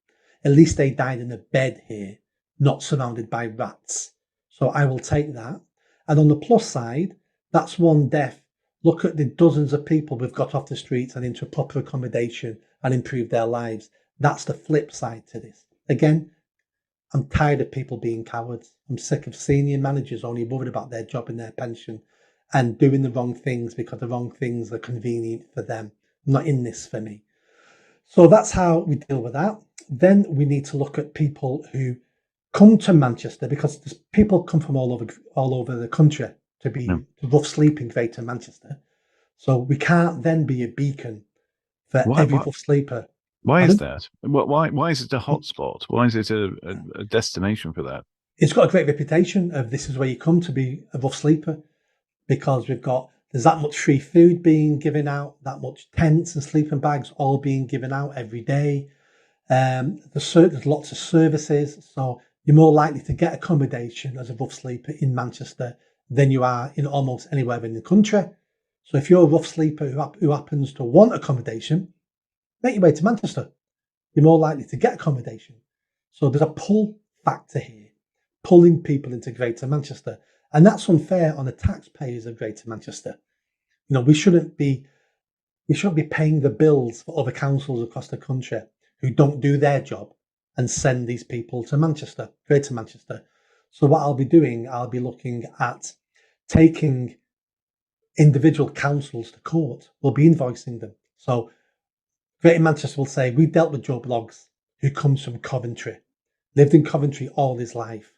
At least they died in a bed here, not surrounded by rats. So I will take that. And on the plus side, that's one death. Look at the dozens of people we've got off the streets and into proper accommodation and improved their lives. That's the flip side to this. Again, I'm tired of people being cowards. I'm sick of senior managers only worried about their job and their pension and doing the wrong things because the wrong things are convenient for them. Not in this for me. So that's how we deal with that. Then we need to look at people who come to Manchester, because people come from all over the country to rough sleep in Greater Manchester. So we can't then be a beacon for every rough sleeper. Why is that? Why is it a hotspot? Why is it a destination for that? It's got a great reputation of this is where you come to be a rough sleeper, because there's that much free food being given out, that much tents and sleeping bags all being given out every day. There's lots of services, so you're more likely to get accommodation as a rough sleeper in Manchester than you are in almost anywhere in the country. So if you're a rough sleeper who happens to want accommodation, make your way to Manchester. You're more likely to get accommodation. So there's a pull factor here, pulling people into Greater Manchester. And that's unfair on the taxpayers of Greater Manchester. We shouldn't be paying the bills for other councils across the country who don't do their job and send these people to Manchester, Greater Manchester. So what I'll be doing, I'll be looking at taking individual councils to court. We'll be invoicing them. So Greater Manchester will say, we dealt with Joe Bloggs, who comes from Coventry, lived in Coventry all his life.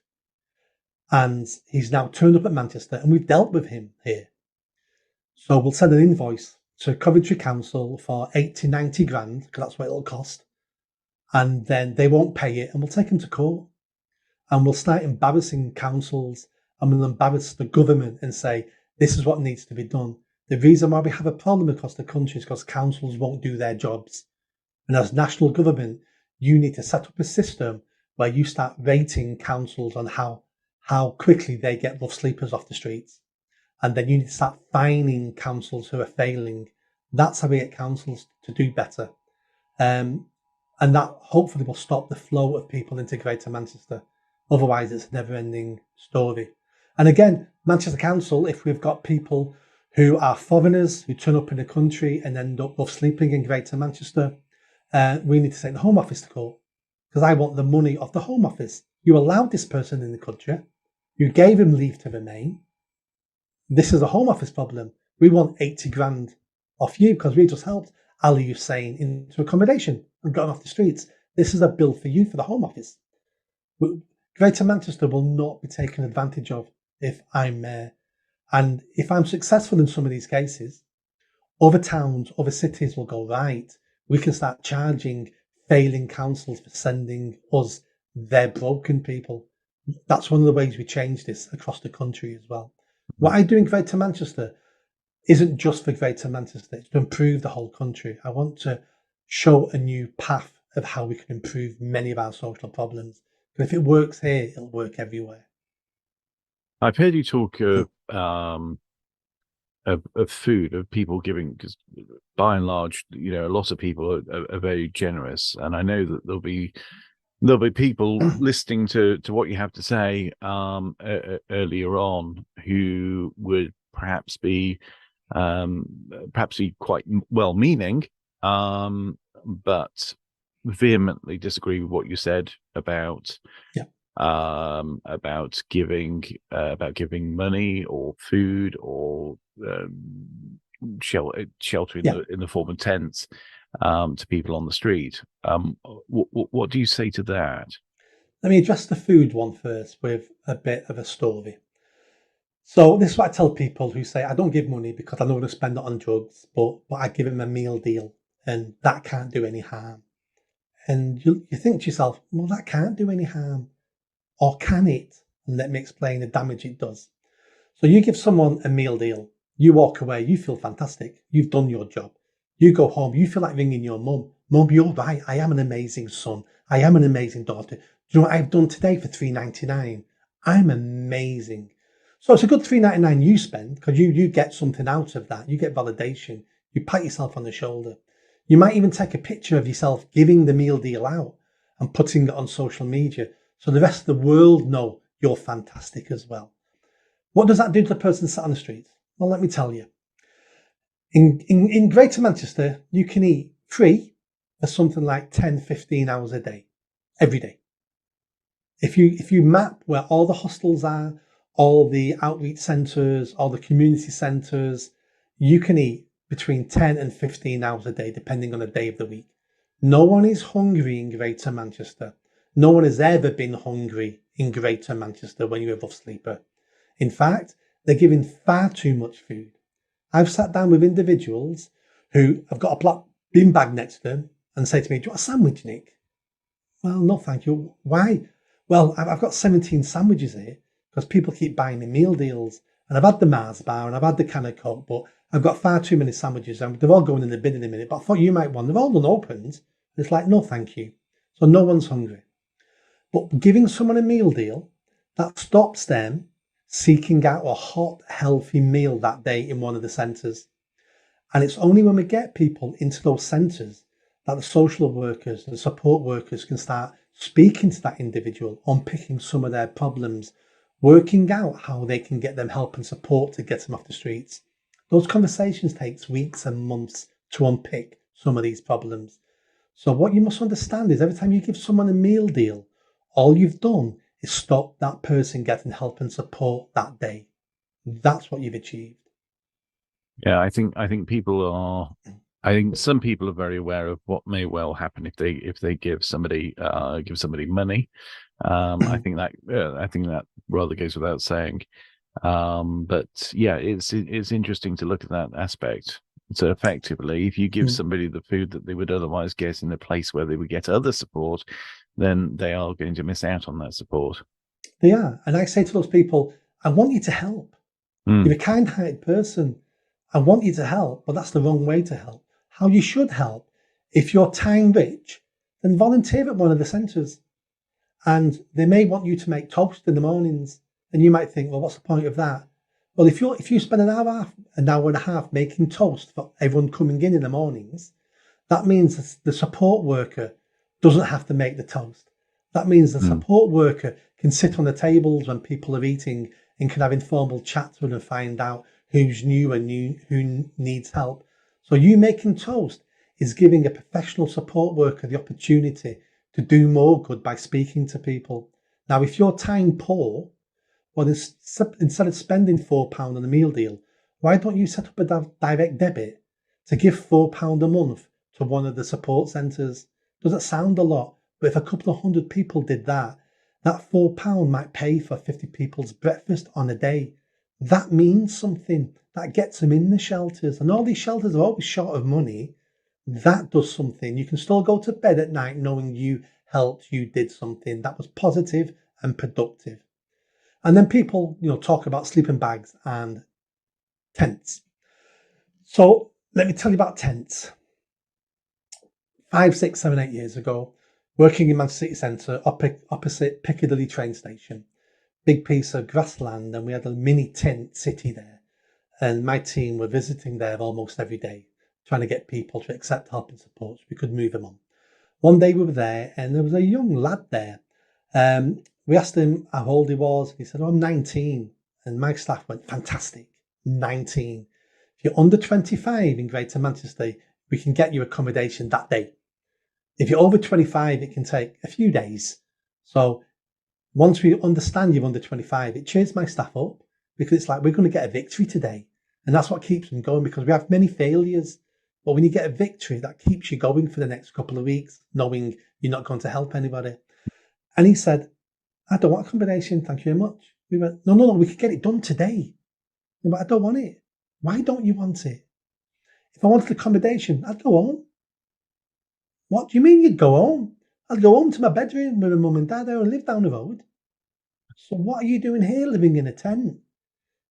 And he's now turned up at Manchester and we've dealt with him here. So we'll send an invoice to Coventry Council for 80, 90 grand, because that's what it'll cost. And then they won't pay it and we'll take him to court. And we'll start embarrassing councils and we'll embarrass the government and say, this is what needs to be done. The reason why we have a problem across the country is because councils won't do their jobs. And as national government, you need to set up a system where you start rating councils on how quickly they get rough sleepers off the streets. And then you need to start fining councils who are failing. That's how we get councils to do better. And that hopefully will stop the flow of people into Greater Manchester. Otherwise, it's a never-ending story. And again, Manchester Council, if we've got people who are foreigners who turn up in the country and end up rough sleeping in Greater Manchester, we need to take the Home Office to court, because I want the money of the Home Office. You allowed this person in the country. You gave him leave to remain. This is a Home Office problem. We want 80 grand off you because we just helped Ali Hussein into accommodation and got him off the streets. This is a bill for you for the Home Office. Greater Manchester will not be taken advantage of if I'm mayor. And if I'm successful in some of these cases, other towns, other cities will go, right, we can start charging failing councils for sending us their broken people. That's one of the ways we change this across the country as well. What I do in Greater Manchester isn't just for Greater Manchester, it's to improve the whole country. I want to show a new path of how we can improve many of our social problems. Because if it works here, it'll work everywhere. I've heard you talk of food, of people giving, because by and large, a lot of people are very generous, and I know that there'll be people listening to what you have to say earlier on who would perhaps be quite well-meaning, but vehemently disagree with what you said about Yeah. about giving money or food or shelter in the form of tents to people on the street. What do you say to that? Let me address the food one first with a bit of a story. So this is what I tell people who say, I don't give money because I don't want to spend it on drugs, but I give them a meal deal and that can't do any harm. And you think to yourself, well, that can't do any harm. Or can it? And let me explain the damage it does. So you give someone a meal deal, you walk away, you feel fantastic. You've done your job. You go home, you feel like ringing your mum. Mum, you're right. I am an amazing son. I am an amazing daughter. Do you know what I've done today for $3.99? I'm amazing. So it's a good $3.99 you spend because you get something out of that. You get validation. You pat yourself on the shoulder. You might even take a picture of yourself giving the meal deal out and putting it on social media so the rest of the world know you're fantastic as well. What does that do to the person sat on the street? Well, let me tell you. In Greater Manchester, you can eat free for something like 10, 15 hours a day, every day. If you map where all the hostels are, all the outreach centres, all the community centres, you can eat between 10 and 15 hours a day, depending on the day of the week. No one is hungry in Greater Manchester. No one has ever been hungry in Greater Manchester when you're a rough sleeper. In fact, they're giving far too much food. I've sat down with individuals who have got a black bin bag next to them and say to me, do you want a sandwich, Nick? Well, no, thank you. Why? Well, I've got 17 sandwiches here because people keep buying me meal deals. And I've had the Mars bar and I've had the can of Coke, but I've got far too many sandwiches and they're all going in the bin in a minute. But I thought you might want them. They're all unopened. It's like, no, thank you. So no one's hungry. But giving someone a meal deal, that stops them seeking out a hot, healthy meal that day in one of the centres. And it's only when we get people into those centres that the social workers and the support workers can start speaking to that individual, unpicking some of their problems, working out how they can get them help and support to get them off the streets. Those conversations take weeks and months to unpick some of these problems. So what you must understand is every time you give someone a meal deal, all you've done is stop that person getting help and support that day. That's what you've achieved. Yeah, I think people are. I think some people are very aware of what may well happen if they give somebody money. I think that rather goes without saying. But yeah, it's interesting to look at that aspect. So effectively, if you give somebody the food that they would otherwise get in a place where they would get other support, then they are going to miss out on that support. They are. And I say to those people, I want you to help. You're a kind-hearted person. I want you to help, but that's the wrong way to help. How you should help, if you're time rich, then volunteer at one of the centres. And they may want you to make toast in the mornings. And you might think, well, what's the point of that? Well, if you spend an hour and a half making toast for everyone coming in the mornings, that means the support worker doesn't have to make the toast. That means the support worker can sit on the tables when people are eating and can have informal chats with them and find out who's new and who needs help. So you making toast is giving a professional support worker the opportunity to do more good by speaking to people. Now, if you're time poor, well, instead of spending £4 on a meal deal, why don't you set up a direct debit to give £4 a month to one of the support centres? Doesn't sound a lot, but if a couple of hundred people did that, that £4 might pay for 50 people's breakfast on a day. That means something. That gets them in the shelters. And all these shelters are always short of money. That does something. You can still go to bed at night knowing you helped, you did something that was positive and productive. And then people, talk about sleeping bags and tents. So let me tell you about tents. 5, 6, 7, 8 years ago, working in Manchester City Centre, opposite Piccadilly train station, big piece of grassland, and we had a mini tent city there. And my team were visiting there almost every day, trying to get people to accept help and support so we could move them on. One day we were there, and there was a young lad there. We asked him how old he was. He said, I'm 19. And my staff went, fantastic, 19. If you're under 25 in Greater Manchester, we can get you accommodation that day. If you're over 25, it can take a few days. So once we understand you're under 25, it cheers my staff up, because it's like, we're going to get a victory today. And that's what keeps them going, because we have many failures. But when you get a victory, that keeps you going for the next couple of weeks, knowing you're not going to help anybody. And he said, I don't want accommodation, thank you very much. We went, no, we could get it done today. But I don't want it. Why don't you want it? If I wanted accommodation, I'd go home. What do you mean you'd go home? I'd go home to my bedroom with my mum and dad. I live down the road. So what are you doing here living in a tent?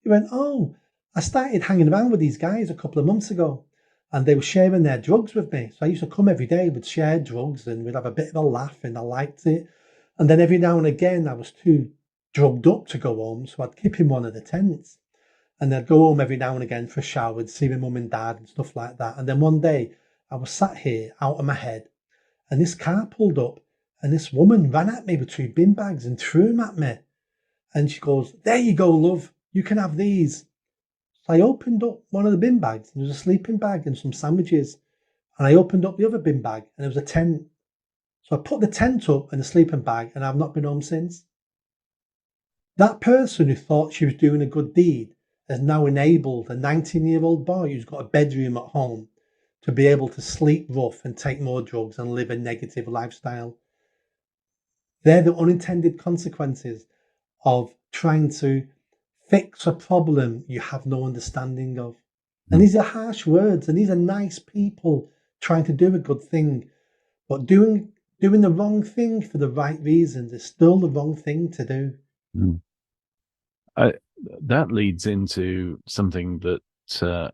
He went, I started hanging around with these guys a couple of months ago, and they were sharing their drugs with me. So I used to come every day, we'd share drugs and we'd have a bit of a laugh, and I liked it. And then every now and again, I was too drugged up to go home, so I'd keep in one of the tents. And I'd go home every now and again for a shower, and see my mum and dad and stuff like that. And then one day, I was sat here out of my head, and this car pulled up, and this woman ran at me with 2 bin bags and threw them at me. And she goes, there you go, love, you can have these. So I opened up one of the bin bags, and there was a sleeping bag and some sandwiches. And I opened up the other bin bag, and there was a tent. So I put the tent up and the sleeping bag, and I've not been home since. That person who thought she was doing a good deed has now enabled a 19-year-old boy who's got a bedroom at home to be able to sleep rough and take more drugs and live a negative lifestyle. They're the unintended consequences of trying to fix a problem you have no understanding of. And these are harsh words, and these are nice people trying to do a good thing, but doing the wrong thing for the right reasons is still the wrong thing to do. That leads into something that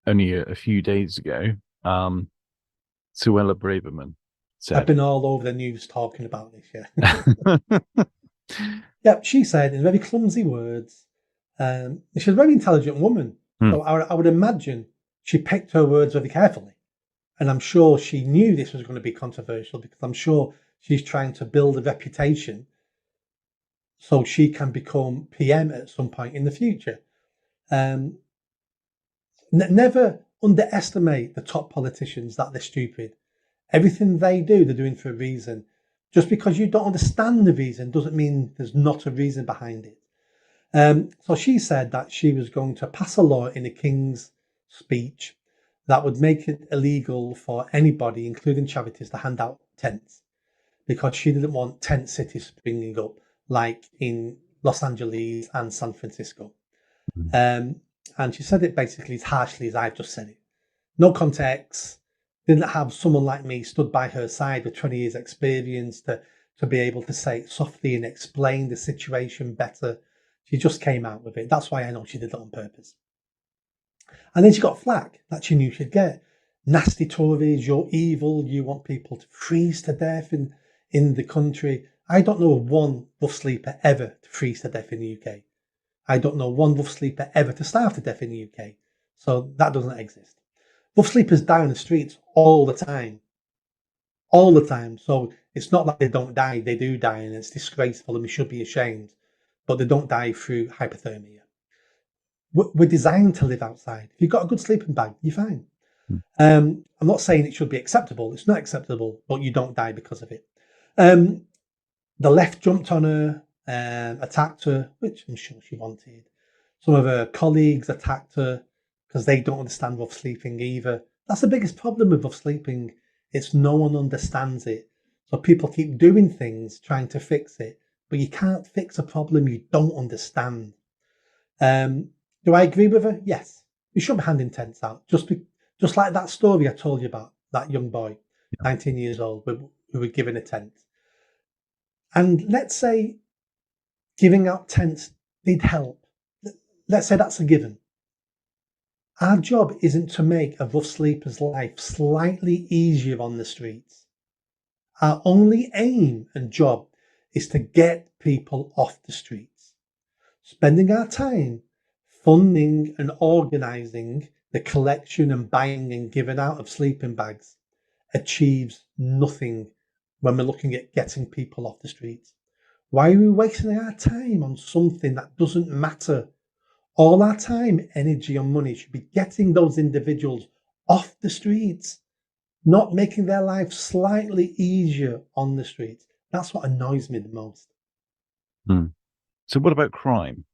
only a few days ago, Suella Braverman said. I've been all over the news talking about this, yeah. Yeah, she said in very clumsy words, she's a very intelligent woman. So I would imagine she picked her words very carefully. And I'm sure she knew this was going to be controversial, because I'm sure she's trying to build a reputation so she can become PM at some point in the future. Never underestimate the top politicians, that they're stupid. Everything they do, they're doing for a reason. Just because you don't understand the reason doesn't mean there's not a reason behind it. So she said that she was going to pass a law in the King's speech that would make it illegal for anybody, including charities, to hand out tents, because she didn't want tent cities springing up like in Los Angeles and San Francisco. And she said it basically as harshly as I've just said it. No context. Didn't have someone like me stood by her side with 20 years experience to be able to say it softly and explain the situation better. She just came out with it. That's why I know she did it on purpose. And then she got flack that she knew she'd get. Nasty Tories, you're evil, you want people to freeze to death in the country. I don't know of one rough sleeper ever to freeze to death in the UK. I don't know one rough sleeper ever to starve to death in the UK. So that doesn't exist. Rough sleepers die on the streets all the time. All the time. So it's not like they don't die, they do die, and it's disgraceful and we should be ashamed. But they don't die through hypothermia. We're designed to live outside. If you've got a good sleeping bag, you're fine. I'm not saying it should be acceptable. It's not acceptable, but you don't die because of it. The left jumped on her, attacked her, which I'm sure she wanted. Some of her colleagues attacked her because they don't understand rough sleeping either. That's the biggest problem with rough sleeping. It's no one understands it. So people keep doing things, trying to fix it, but you can't fix a problem you don't understand. Do I agree with her? Yes. You shouldn't be handing tents out. Just like that story I told you about, that young boy, 19 years old, who were given a tent. And let's say Giving out tents did help. Let's say that's a given. Our job isn't to make a rough sleeper's life slightly easier on the streets. Our only aim and job is to get people off the streets. Spending our time funding and organising the collection and buying and giving out of sleeping bags achieves nothing when we're looking at getting people off the streets. Why are we wasting our time on something that doesn't matter? All our time, energy, and money should be getting those individuals off the streets, not making their life slightly easier on the streets. That's what annoys me the most. So what about crime?